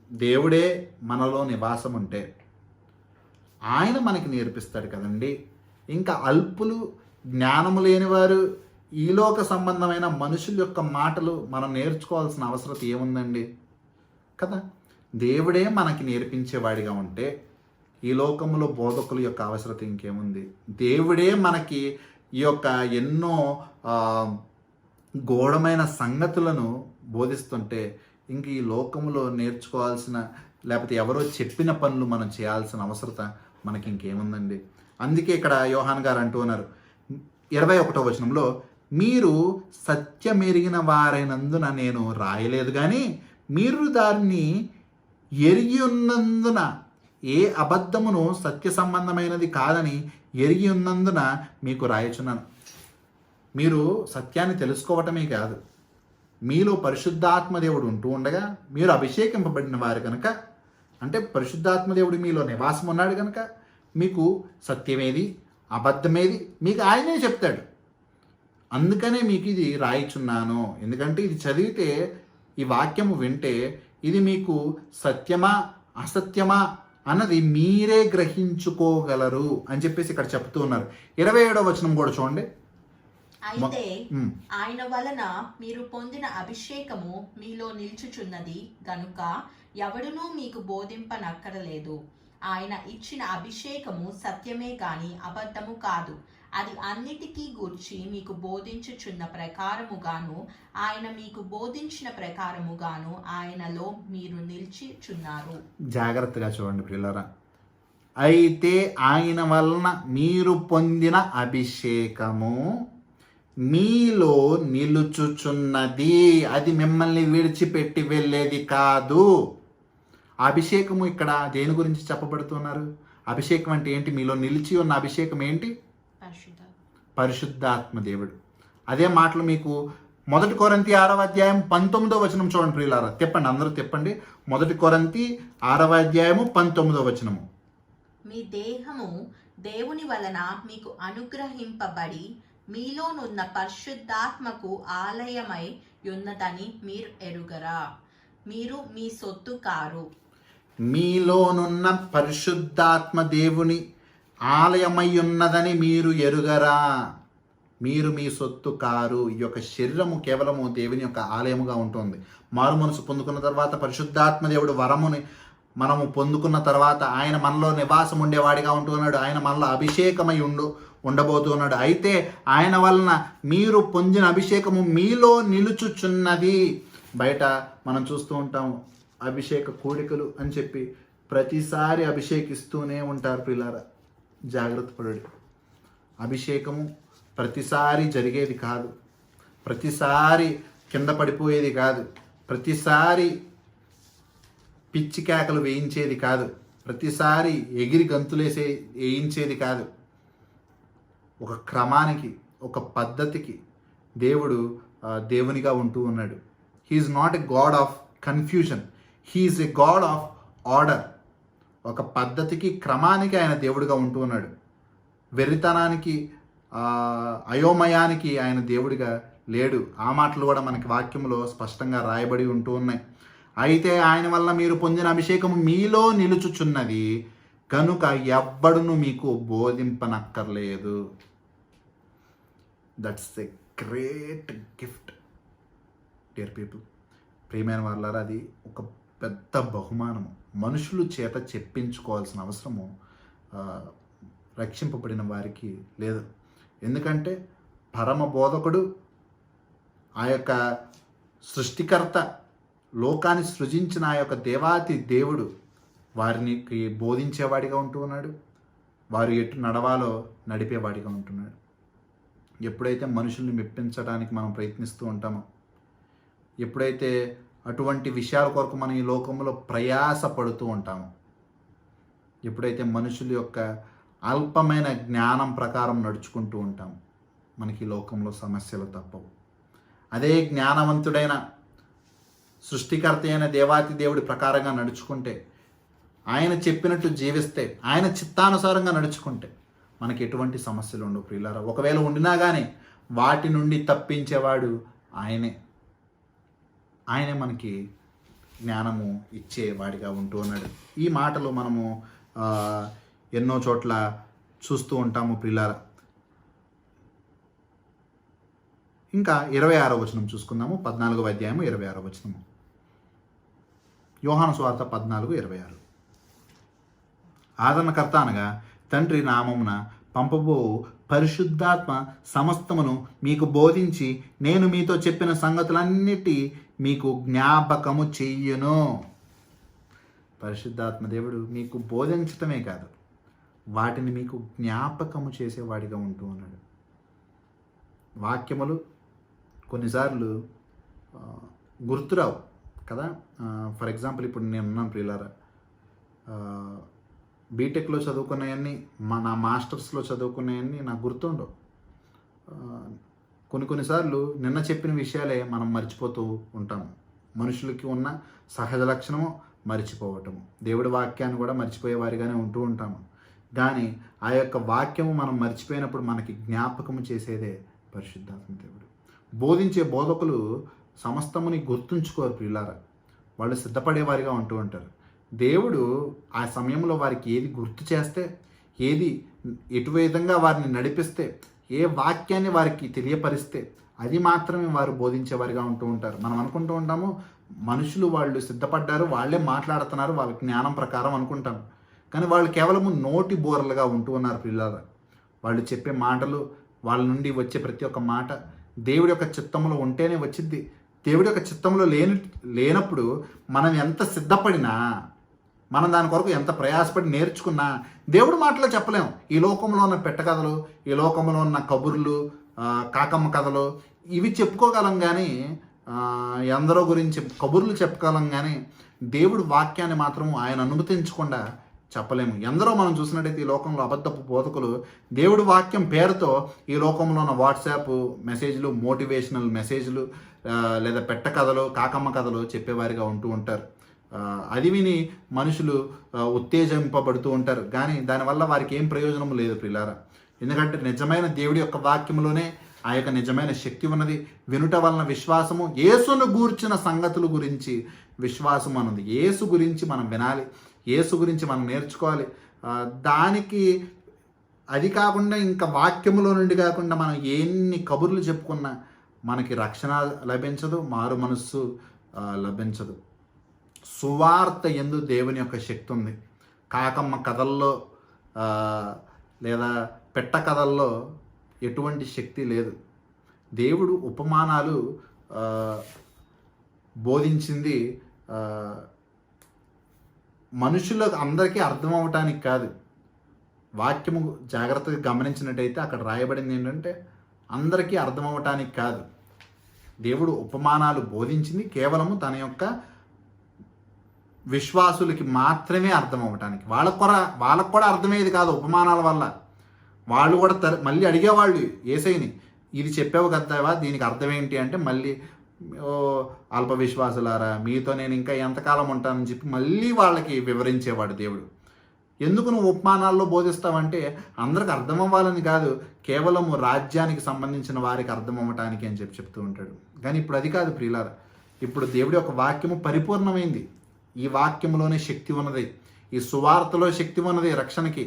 దేవుడే మనలో నివాసం ఉంటే ఆయన మనకి నేర్పిస్తాడు కదండి. ఇంకా అల్పులు, జ్ఞానము లేని వారు, ఈలోక సంబంధమైన మనుషుల యొక్క మాటలు మనం నేర్చుకోవాల్సిన అవసరం ఏముందండి కదా? దేవుడే మనకి నేర్పించేవాడిగా ఉంటే ఈ లోకంలో బోధకుల యొక్క అవసరం ఇంకేముంది? దేవుడే మనకి ఈ యొక్క ఎన్నో గూఢమైన సంగతులను బోధిస్తుంటే ఇంక ఈ లోకంలో నేర్చుకోవాల్సిన, లేకపోతే ఎవరో చెప్పిన పనులు మనం చేయాల్సిన అవసరం మనకి ఇంకేముందండి? అందుకే ఇక్కడ యోహాన్ గారు అంటూ ఉన్నారు 21వ వచనంలో, మీరు సత్యమెరిగిన వారైనందున నేను రాయలేదు, కానీ మీరు దాన్ని ఎరిగి ఉన్నందున, ఏ అబద్ధమును సత్య సంబంధమైనది కాదని ఎరిగి ఉన్నందున మీకు రాయచున్నాను. మీరు సత్యాన్ని తెలుసుకోవటమే కాదు, మీలో పరిశుద్ధాత్మ దేవుడు ఉంటూ ఉండగా మీరు అభిషేకింపబడిన వారు కనుక, అంటే పరిశుద్ధాత్మ దేవుడు మీలో నివాసం ఉన్నాడు కనుక మీకు సత్యమేది అబద్ధమేది మీకు ఆయనే చెప్తాడు. అందుకనే మీకు ఇది రాయిచున్నాను. ఎందుకంటే ఇది చదివితే, ఈ వాక్యము వింటే ఇది మీకు సత్యమా అసత్యమా అన్నది మీరే గ్రహించుకోగలరు అని చెప్పేసి ఇక్కడ చెప్తూ ఉన్నారు. 27వ వచనం కూడా చూడండి. అయితే ఆయన వలన మీరు పొందిన అభిషేకము మీలో నిల్చుచున్నది గనుక ఎవడునూ మీకు బోధింపనక్కరలేదు. ఆయన ఇచ్చిన అభిషేకము సత్యమే గాని అబద్ధము కాదు. అది అన్నిటికీ గూర్చి మీకు బోధించుచున్న ప్రకారముగాను, ఆయన మీకు బోధించిన ప్రకారముగాను ఆయనలో మీరు నిలిచిచున్నారు. జాగ్రత్తగా చూడండి ప్రియులారా. అయితే ఆయన వలన మీరు పొందిన అభిషేకము మీలో నిలుచుచున్నది, అది మిమ్మల్ని విడిచిపెట్టి వెళ్ళేది కాదు. అభిషేకము ఇక్కడ దేని గురించి చెప్పబడుతున్నారు? అభిషేకం అంటే ఏంటి? మీలో నిలిచి ఉన్న అభిషేకం ఏంటి? పరిశుద్ధాత్మ దేవుడు. అదే మాటలు మీకు 1 కొరింథీ 6వ అధ్యాయం 19వ వచనం చూడండి ప్రియులారా. తిప్పండి, అందరూ తిప్పండి. 1 కొరింథీ 6వ అధ్యాయము 19వ వచనము. మీ దేహము దేవుని వలన మీకు అనుగ్రహింపబడి మీలోనున్న పరిశుద్ధాత్మకు ఆలయమై ఉన్నదని మీరు ఎరుగరా? మీరు మీ సొత్తు కారు. మీలోనున్న పరిశుద్ధాత్మ దేవుని ఆలయమై ఉన్నదని మీరు ఎరుగరా? మీరు మీ సొత్తు కారు. ఈ యొక్క శరీరము కేవలము దేవుని యొక్క ఆలయముగా ఉంటుంది. మారు మనసు పొందుకున్న తర్వాత పరిశుద్ధాత్మ దేవుడు వరముని మనము పొందుకున్న తర్వాత ఆయన మనలో నివాసం ఉండేవాడిగా ఉంటున్నాడు. ఆయన మనలో అభిషేకమై ఉండబోతున్నాడు. అయితే ఆయన వలన మీరు పొందిన అభిషేకము మీలో నిలుచుచున్నది. బయట మనం చూస్తూ ఉంటాం అభిషేక కోడికలు అని చెప్పి ప్రతిసారి అభిషేకిస్తూనే ఉంటారు పిల్లారా. జాగ్రత్త పడండి. అభిషేకము ప్రతిసారి జరిగేది కాదు, ప్రతిసారి కింద పడిపోయేది కాదు, ప్రతిసారి పిచ్చి కేకలు వేయించేది కాదు, ప్రతిసారి ఎగిరి వేయించేది కాదు. ఒక క్రమానికి, ఒక పద్ధతికి దేవునిగా ఉంటూ ఉన్నాడు. He's not a God of confusion, he's a God of order. ఒక పద్ధతికి, క్రమానికి ఆయన దేవుడిగా ఉంటూ ఉన్నాడు. వెర్రితనానికి, అయోమయానికి ఆయన దేవుడిగా లేడు. ఆ మాటలు కూడా మనకి వాక్యంలో స్పష్టంగా రాయబడి ఉంటూ ఉన్నాయి. అయితే ఆయన వల్ల మీరు పొందిన అభిషేకము మీలో నిలుచుచున్నది కనుక ఎవ్వడును మీకు బోధింపనక్కర్లేదు. That's a great gift dear people. ప్రియమైన వాళ్ళారా, అది ఒక పెద్ద బహుమానము. మనుషులు చేత చెప్పించుకోవాల్సిన అవసరము రక్షింపబడిన వారికి లేదు. ఎందుకంటే పరమ బోధకుడు, ఆ యొక్క సృష్టికర్త, లోకాన్ని సృజించిన ఆ యొక్క దేవాతి దేవుడు వారికి బోధించేవాడిగా ఉంటూ ఉన్నాడు. వారు ఎటు నడవాలో నడిపేవాడిగా ఉంటున్నాడు. ఎప్పుడైతే మనుషుల్ని మెప్పించడానికి మనం ప్రయత్నిస్తూ ఉంటామో, ఎప్పుడైతే అటువంటి విషయాల కొరకు మనం ఈ లోకంలో ప్రయాస పడుతూ ఉంటామో, ఎప్పుడైతే మనుషుల యొక్క అల్పమైన జ్ఞానం ప్రకారం నడుచుకుంటూ ఉంటామో, మనకి ఈ లోకంలో సమస్యలు తప్పవు. అదే జ్ఞానవంతుడైన సృష్టికర్త అయిన దేవాతి దేవుడి ప్రకారంగా నడుచుకుంటే, ఆయన చెప్పినట్టు జీవిస్తే, ఆయన చిత్తానుసారంగా నడుచుకుంటే మనకి ఎటువంటి సమస్యలు ఉండవు ప్రియులారా. ఒకవేళ ఉండినా కానీ వాటి నుండి తప్పించేవాడు ఆయనే. ఆయనే మనకి జ్ఞానము ఇచ్చేవాడిగా ఉంటూ ఉన్నాడు. ఈ మాటలు మనము ఎన్నో చోట్ల చూస్తూ ఉంటాము ప్రియులారా. ఇంకా 26వ వచనం చూసుకుందాము. 14వ అధ్యాయము 26వ వచనము. యోహాను సువార్త 14:26. ఆదరణకర్త అనగా తండ్రి నామమున పంపబో పరిశుద్ధాత్మ సమస్తమును మీకు బోధించి నేను మీతో చెప్పిన సంగతులన్నిటి మీకు జ్ఞాపకము చెయ్యును. పరిశుద్ధాత్మ దేవుడు మీకు బోధించటమే కాదు, వాటిని మీకు జ్ఞాపకము చేసేవాడిగా ఉంటూ ఉన్నాడు. వాక్యములు కొన్నిసార్లు గుర్తురావు కదా. ఫర్ ఎగ్జాంపుల్, ఇప్పుడు నేను ఉన్నాను ప్రియులారా, బీటెక్లో చదువుకున్నాయన్నీ, నా మాస్టర్స్లో చదువుకున్నాయన్నీ నాకు గుర్తుండవు. కొన్నిసార్లు నిన్న చెప్పిన విషయాలే మనం మర్చిపోతూ ఉంటాము. మనుషులకి ఉన్న సహజ లక్షణము మర్చిపోవటము. దేవుడి వాక్యాన్ని కూడా మర్చిపోయే వారిగానే ఉంటూ ఉంటాము. కానీ ఆ యొక్క వాక్యము మనం మర్చిపోయినప్పుడు మనకి జ్ఞాపకము చేసేదే పరిశుద్ధాత్మ దేవుడు. బోధించే బోధకులు సమస్తముని గుర్తుంచుకోరు ప్రియులారా. వాళ్ళు సిద్ధపడేవారిగా ఉంటూ ఉంటారు. దేవుడు ఆ సమయంలో వారికి ఏది గుర్తు చేస్తే, ఏది ఎటు విధంగా వారిని నడిపిస్తే, ఏ వాక్యాన్ని వారికి తెలియపరిస్తే అది మాత్రమే వారు బోధించేవారిగా ఉంటూ ఉంటారు. మనం అనుకుంటూ ఉంటాము మనుషులు వాళ్ళు సిద్ధపడ్డారు, వాళ్ళే మాట్లాడుతున్నారు, వాళ్ళ జ్ఞానం ప్రకారం అనుకుంటాం. కానీ వాళ్ళు కేవలము నోటి బోరలుగా ఉంటూ ఉన్నారు పిల్లలు. వాళ్ళు చెప్పే మాటలు, వాళ్ళ నుండి వచ్చే ప్రతి ఒక్క మాట దేవుడి యొక్క చిత్తంలో ఉంటేనే వచ్చింది. దేవుడి యొక్క చిత్తంలో లేనప్పుడు మనం ఎంత సిద్ధపడినా, మనం దాని కొరకు ఎంత ప్రయాసపడి నేర్చుకున్నా దేవుడి మాటలో చెప్పలేము. ఈ లోకంలో ఉన్న పెట్టకథలు, ఈ లోకంలో ఉన్న కబుర్లు, కాకమ్మ కథలు ఇవి చెప్పుకోగలం కానీ, ఎందరో గురించి కబుర్లు చెప్పగలం కానీ దేవుడి వాక్యాన్ని మాత్రం ఆయన అనుమతించకుండా చెప్పలేము. ఎందరో మనం చూసినట్టయితే ఈ లోకంలో అబద్ధపు బోధకులు దేవుడి వాక్యం పేరుతో ఈ లోకంలో ఉన్న వాట్సాప్ మెసేజ్లు, మోటివేషనల్ మెసేజ్లు, లేదా పెట్ట కథలు, కాకమ్మ కథలు చెప్పేవారిగా ఉంటూ ఉంటారు. అది విని మనుషులు ఉత్తేజింపబడుతూ ఉంటారు. కానీ దానివల్ల వారికి ఏం ప్రయోజనం లేదు ప్రియులారా. ఎందుకంటే నిజమైన దేవుడి యొక్క వాక్యంలోనే ఆ యొక్క నిజమైన శక్తి ఉన్నది. వినుట వలన విశ్వాసము, యేసును గూర్చిన సంగతుల గురించి విశ్వాసం అన్నది. యేసు గురించి మనం వినాలి, యేసు గురించి మనం నేర్చుకోవాలి. దానికి అది కాకుండా ఇంకా వాక్యములో నుండి కాకుండా మనం ఎన్ని కబుర్లు చెప్పుకున్నా మనకి రక్షణ లభించదు, మారు మనస్సు లభించదు. సువార్త యందు దేవుని యొక్క శక్తి ఉంది. కాకమ్మ కథల్లో లేదా పెట్ట కథల్లో ఎటువంటి శక్తి లేదు. దేవుడు ఉపమానాలు బోధించింది మనుషులకు అందరికీ అర్థం అవ్వటానికి కాదు. వాక్యము జాగ్రత్తగా గమనించినట్టయితే అక్కడ రాయబడింది ఏంటంటే అందరికీ అర్థం అవ్వటానికి కాదు. దేవుడు ఉపమానాలు బోధించింది కేవలము తన యొక్క విశ్వాసులకి మాత్రమే అర్థం అవ్వటానికి. వాళ్ళకు కూడా అర్థమయ్యేది కాదు ఉపమానాల వల్ల. వాళ్ళు కూడా మళ్ళీ అడిగేవాళ్ళు యేసయ్యని, ఇది చెప్పావు కదావా, దీనికి అర్థం ఏంటి అంటే మళ్ళీ అల్ప విశ్వాసులారా మీతో నేను ఇంకా ఎంతకాలం ఉంటానని చెప్పి మళ్ళీ వాళ్ళకి వివరించేవాడు దేవుడు. ఎందుకు నువ్వు ఉపమానాల్లో బోధిస్తావంంటే అందరికి అర్థం అవ్వాలని కాదు, కేవలం రాజ్యానికి సంబంధించిన వారికి అర్థం అవ్వటానికి అని చెప్తూ ఉంటాడు. కానీ ఇప్పుడు అది కాదు ప్రియులారా. ఇప్పుడు దేవుడి యొక్క వాక్యము పరిపూర్ణమైంది. ఈ వాక్యంలోనే శక్తి ఉన్నది, ఈ సువార్తలో శక్తి ఉన్నది రక్షణకి.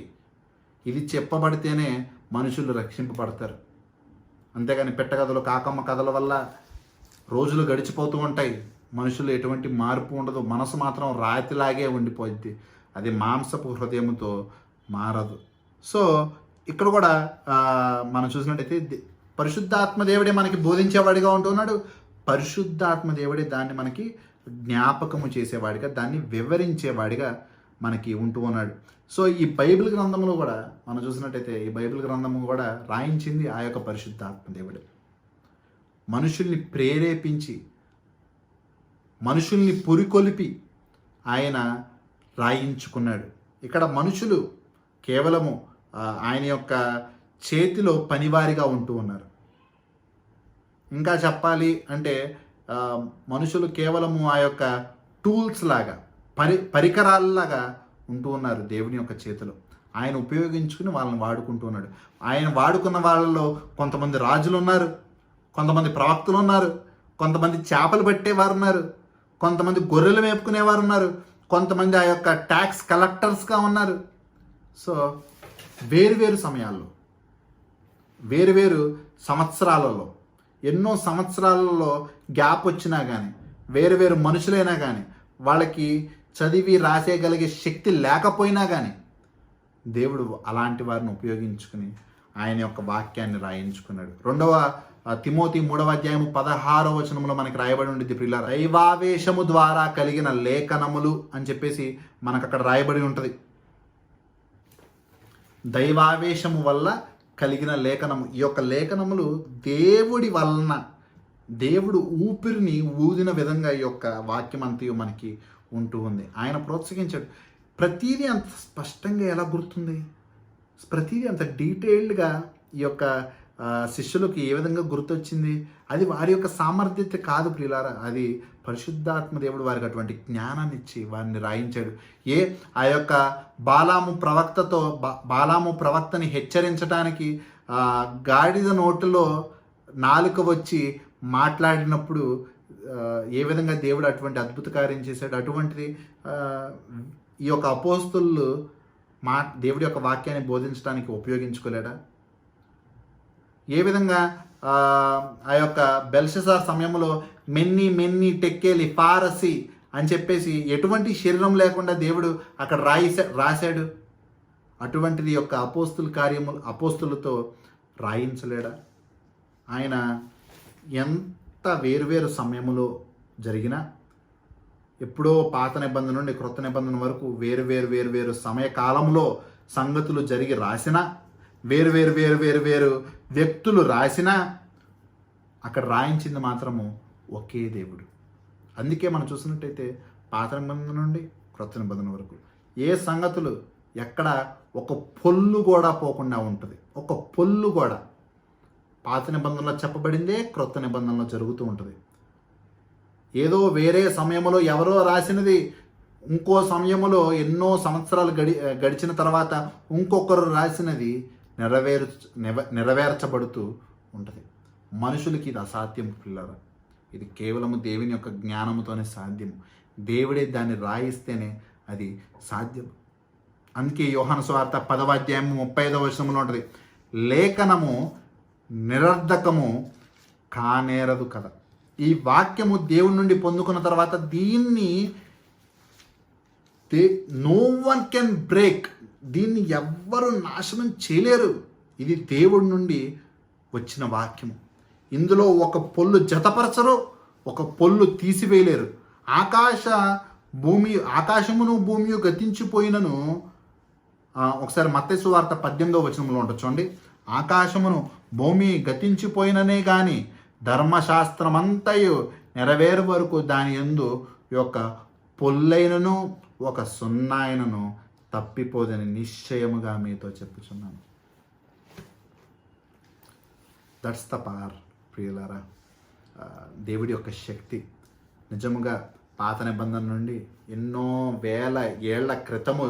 ఇది చెప్పబడితేనే మనుషులు రక్షింపబడతారు. అంతేగాని పెట్టకథలు, కాకమ్మ కథల వల్ల రోజులు గడిచిపోతూ ఉంటాయి. మనుషులు ఎటువంటి మార్పు ఉండదు. మనసు మాత్రం రాతిలాగే ఉండిపోద్ది. అది మాంసపు హృదయంతో మారదు. సో ఇక్కడ కూడా మనం చూసినట్టయితే పరిశుద్ధాత్మ దేవుడే మనకి బోధించేవాడిగా ఉంటున్నాడు. పరిశుద్ధాత్మ దేవుడే దాన్ని మనకి జ్ఞాపకము చేసేవాడిగా, దాన్ని వివరించేవాడిగా మనకి ఉంటూ ఉన్నాడు. సో ఈ బైబిల్ గ్రంథంలో కూడా మనం చూసినట్టయితే ఈ బైబిల్ గ్రంథము కూడా రాయించింది ఆ యొక్క పరిశుద్ధాత్మ దేవుడే. మనుషుల్ని ప్రేరేపించి, మనుషుల్ని పురికొలిపి ఆయన రాయించుకున్నాడు. ఇక్కడ మనుషులు కేవలము ఆయన యొక్క చేతిలో పనివారిగా ఉంటూ ఉన్నారు. ఇంకా చెప్పాలి అంటే మనుషులు కేవలము ఆ యొక్క టూల్స్ లాగా, పరికరాలలాగా ఉంటూ ఉన్నారు దేవుని యొక్క చేతిలో. ఆయన ఉపయోగించుకుని వాళ్ళని వాడుకుంటూ ఉన్నాడు. ఆయన వాడుకున్న వాళ్ళలో కొంతమంది రాజులు ఉన్నారు, కొంతమంది ప్రవక్తలు ఉన్నారు, కొంతమంది చేపలు పట్టేవారు ఉన్నారు, కొంతమంది గొర్రెలు మేపుకునేవారు ఉన్నారు, కొంతమంది ఆ యొక్క ట్యాక్స్ కలెక్టర్స్గా ఉన్నారు. సో వేరువేరు సమయాల్లో, వేరువేరు సంవత్సరాలలో, ఎన్నో సంవత్సరాలలో గ్యాప్ వచ్చినా కానీ, వేరువేరు మనుషులైనా కానీ, వాళ్ళకి చదివి రాసేయగలిగే శక్తి లేకపోయినా కానీ దేవుడు అలాంటి వారిని ఉపయోగించుకుని ఆయన యొక్క వాక్యాన్ని రాయించుకున్నాడు. 2వ తిమోతి 3వ అధ్యాయము 16వ వచనంలో మనకి రాయబడి ఉండిద్ది ప్రియులారా, దైవావేశము ద్వారా కలిగిన లేఖనములు అని చెప్పేసి మనకు అక్కడ రాయబడి ఉంటుంది. దైవావేశము వల్ల కలిగిన లేఖనము. ఈ యొక్క లేఖనములు దేవుడి వలన, దేవుడు ఊపిరిని ఊదిన విధంగా ఈ యొక్క వాక్యం అంతయు మనకి ఉంటూ ఉంది. ఆయన ప్రోత్సహించాడు. ప్రతిదీ అంత స్పష్టంగా ఎలా గుర్తుంది, ప్రతిదీ అంత డీటెయిల్డ్గా ఈ యొక్క శిష్యులకు ఏ విధంగా గుర్తొచ్చింది? అది వారి యొక్క సామర్థ్యత కాదు ప్రియులారా, అది పరిశుద్ధాత్మ దేవుడు వారికి అటువంటి జ్ఞానాన్ని ఇచ్చి వారిని రాయించాడు. ఆ యొక్క బాలాము ప్రవక్తని హెచ్చరించడానికి గాడిద నోటిలో నాలుక వచ్చి మాట్లాడినప్పుడు ఏ విధంగా దేవుడు అటువంటి అద్భుత కార్యం చేశాడు, అటువంటిది ఈ యొక్క అపోస్తులు దేవుడి యొక్క వాక్యాన్ని బోధించడానికి ఉపయోగించుకోలేడా? ఏ విధంగా ఆ యొక్క బెల్షసార్ సమయంలో మెన్ని టెక్కేలి ఫారసి అని చెప్పేసి ఎటువంటి శరీరం లేకుండా దేవుడు అక్కడ రాశాడు, అటువంటిది యొక్క అపోస్తులతో రాయించలేడా? ఆయన ఎంత వేరువేరు సమయంలో జరిగినా, ఎప్పుడో పాత నిబంధన నుండి క్రొత్త నిబంధన వరకు వేరు సమయకాలంలో సంగతులు జరిగి రాసినా, వేరు వ్యక్తులు రాసినా, అక్కడ రాయించింది మాత్రము ఒకే దేవుడు. అందుకే మనం చూసినట్టయితే పాత నిబంధన నుండి క్రొత్త నిబంధన వరకు ఏ సంగతులు ఎక్కడ ఒక పొల్లు కూడా పోకుండా ఉంటుంది. ఒక పొల్లు కూడా పాత నిబంధనలో చెప్పబడిందే క్రొత్త నిబంధనలో జరుగుతూ ఉంటుంది. ఏదో వేరే సమయంలో ఎవరో రాసినది ఇంకో సమయంలో ఎన్నో సంవత్సరాలు గడిచిన తర్వాత ఇంకొకరు రాసినది నెరవేర్చబడుతూ ఉంటుంది. మనుషులకి ఇది అసాధ్యం పిల్లరా. ఇది కేవలము దేవుని యొక్క జ్ఞానముతోనే సాధ్యము. దేవుడే దాన్ని రాయిస్తేనే అది సాధ్యం. అందుకే యోహాను సువార్త 10వ అధ్యాయము 35వ వచనంలో ఉంటుంది, లేఖనము నిరర్ధకము కానేరదు కదా. ఈ వాక్యము దేవుడి నుండి పొందుకున్న తర్వాత దీన్ని నో వన్ కెన్ బ్రేక్, దీన్ని ఎవ్వరు నాశనం చేయలేరు. ఇది దేవుడి నుండి వచ్చిన వాక్యము. ఇందులో ఒక పొల్లు జతపరచరు, ఒక పొల్లు తీసివేయలేరు. ఆకాశమును భూమి గతించిపోయినను, ఒకసారి మత్తయి సువార్త 18వ వచనంలో ఉంటుంది చూడండి, ఆకాశమును భూమి గతించిపోయిననే కానీ ధర్మశాస్త్రమంతయు నెరవేరు వరకు దాని యందు యొక్క పొల్లైనను ఒక సున్నాయనను తప్పిపోదని నిశ్చయముగా మీతో చెప్పుచున్నాను. దట్స్ ద పవర్ ప్రియులారా. దేవుడి యొక్క శక్తి నిజముగా పాత నిబంధన నుండి ఎన్నో వేల ఏళ్ల క్రితము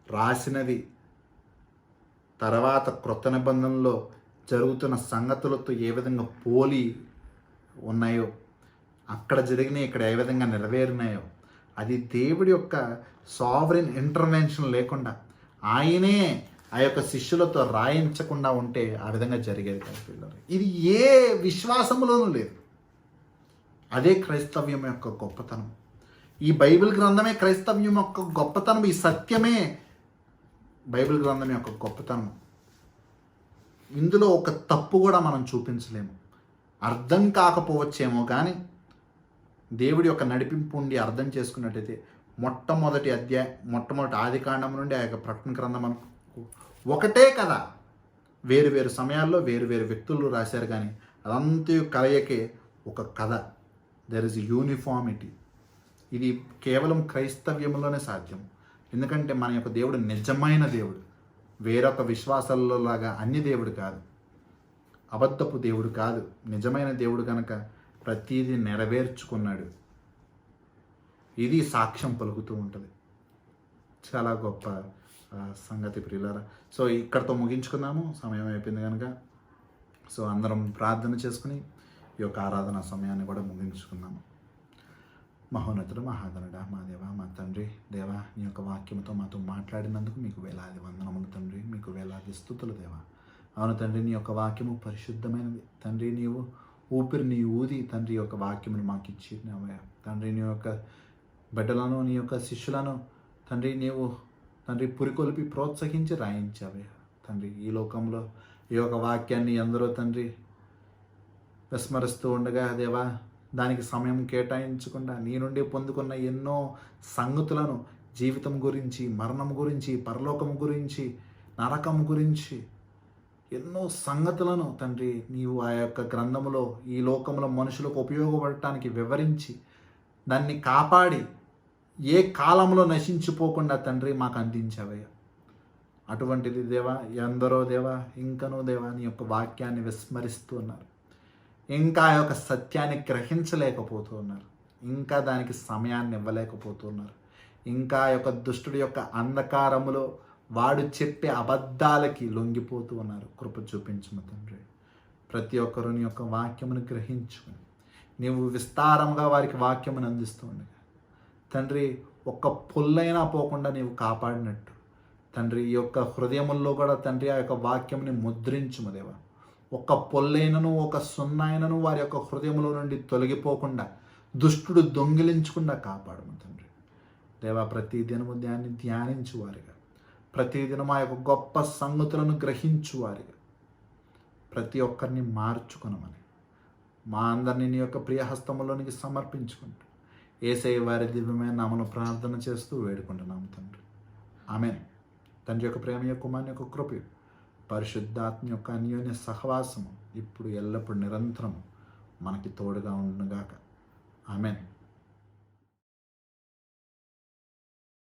రాసినది తర్వాత క్రొత్త నిబంధనలో జరుగుతున్న సంగతులతో ఏ విధంగా పోలి ఉన్నాయో, అక్కడ జరిగినాయి ఇక్కడ ఏ విధంగా నెరవేరినాయో, అది దేవుడి యొక్క సావరెన్ ఇంటర్వెన్షన్ లేకుండా ఆయనే ఆ యొక్క శిష్యులతో రాయించకుండా ఉంటే ఆ విధంగా జరిగేది కాదు పిల్లలు. ఇది ఏ విశ్వాసములోనూ లేదు. అదే క్రైస్తవ్యం యొక్క గొప్పతనం. ఈ బైబిల్ గ్రంథమే క్రైస్తవ్యం యొక్క గొప్పతనం. ఈ సత్యమే బైబిల్ గ్రంథం యొక్క గొప్పతనం. ఇందులో ఒక తప్పు కూడా మనం చూపించలేము. అర్థం కాకపోవచ్చేమో కానీ దేవుడి యొక్క నడిపింపు ఉండి అర్థం చేసుకున్నట్టయితే మొట్టమొదటి ఆదికాండం నుండి ఆ యొక్క ప్రకటన గ్రంథం ఒకటే కదా, వేరు వేరు సమయాల్లో వేరు వేరు వ్యక్తులు రాశారు, కానీ అదంతా కలయికే ఒక కథ. There is uniformity. ఇది కేవలం క్రైస్తవ్యంలోనే సాధ్యం. ఎందుకంటే మన యొక్క దేవుడు నిజమైన దేవుడు, వేరొక విశ్వాసాల్లో లాగా అన్ని దేవుడు కాదు, అబద్ధపు దేవుడు కాదు, నిజమైన దేవుడు కనుక ప్రతీది నెరవేర్చుకున్నాడు. ఇది సాక్ష్యం పలుకుతూ ఉంటుంది. చాలా గొప్ప సంగతి ప్రియులారా. సో ఇక్కడితో ముగించుకుందాము, సమయం అయిపోయింది కనుక. సో అందరం ప్రార్థన చేసుకుని ఈ యొక్క ఆరాధన సమయాన్ని కూడా ముగించుకుందాము. మహోన్నతుడు మహాగణుడా, మా దేవ, మా తండ్రి, దేవా, నీ యొక్క వాక్యంతో మాతో మాట్లాడినందుకు మీకు వేలాది వందనములు తండ్రి, మీకు వేలాది స్తుతులు దేవా. అవును తండ్రి, నీ యొక్క వాక్యము పరిశుద్ధమైనది తండ్రి. నీవు ఊపిరిని ఊది తండ్రి యొక్క వాక్యమును మాకు ఇచ్చినావయ్యా తండ్రి. నీ యొక్క బిడ్డలను, నీ యొక్క శిష్యులను తండ్రి నీవు తండ్రి పురికొల్పి ప్రోత్సహించి రాయించావయ్యా తండ్రి. ఈ లోకంలో ఈ యొక్క వాక్యాన్ని ఎందరో తండ్రి విస్మరిస్తూ ఉండగా దేవా, దానికి సమయం కేటాయించకుండా నీ నుండి పొందుకున్న ఎన్నో సంగతులను, జీవితం గురించి, మరణం గురించి, పరలోకం గురించి, నరకం గురించి ఎన్నో సంగతులను తండ్రి నీవు ఆ యొక్క గ్రంథములో ఈ లోకంలో మనుషులకు ఉపయోగపడటానికి వివరించి దాన్ని కాపాడి ఏ కాలంలో నశించిపోకుండా తండ్రి మాకు అందించావయ్యా. అటువంటిది దేవా ఎందరో దేవా ఇంకనూ దేవా నీ యొక్క వాక్యాన్ని విస్మరిస్తూ ఉన్నారు, ఇంకా ఆ యొక్క సత్యాన్ని గ్రహించలేకపోతూ ఉన్నారు, ఇంకా దానికి సమయాన్ని ఇవ్వలేకపోతున్నారు, ఇంకా ఆ యొక్క దుష్టుడి యొక్క అంధకారములో వాడు చెప్పే అబద్ధాలకి లొంగిపోతూ ఉన్నారు. కృప చూపించము తండ్రి. ప్రతి ఒక్కరూ నీ యొక్క వాక్యమును గ్రహించుకుని నీవు విస్తారంగా వారికి వాక్యమును అందిస్తూ ఉండగా తండ్రి, ఒక్క పొల్లైనా పోకుండా నీవు కాపాడినట్టు తండ్రి ఈ యొక్క హృదయముల్లో కూడా తండ్రి ఆ యొక్క వాక్యముని ముద్రించుము దేవా. ఒక్క పొల్లైనను ఒక సున్నాయినను వారి యొక్క హృదయములో నుండి తొలగిపోకుండా దుష్టుడు దొంగిలించకుండా కాపాడము తండ్రి దేవా. ప్రతి దినము దాన్ని ధ్యానించువారిగా, ప్రతిదినం ఆ యొక్క గొప్ప సంగతులను గ్రహించువారిగా ప్రతి ఒక్కరిని మార్చుకొనమని మా అందరినీ నీ యొక్క ప్రియహస్తములోనికి సమర్పించుకుంటూ యేసయ్య వారి దివ్యమైన నామములో ప్రార్థన చేస్తూ వేడుకుంటున్నాము తండ్రి. ఆమేన్. తండ్రి యొక్క ప్రేమ యొక్క కుమారుని యొక్క కృప, పరిశుద్ధాత్మ యొక్క అన్యోన్య సహవాసము ఇప్పుడు ఎల్లప్పుడు నిరంతరము మనకి తోడుగా ఉండుగాక. ఆమేన్.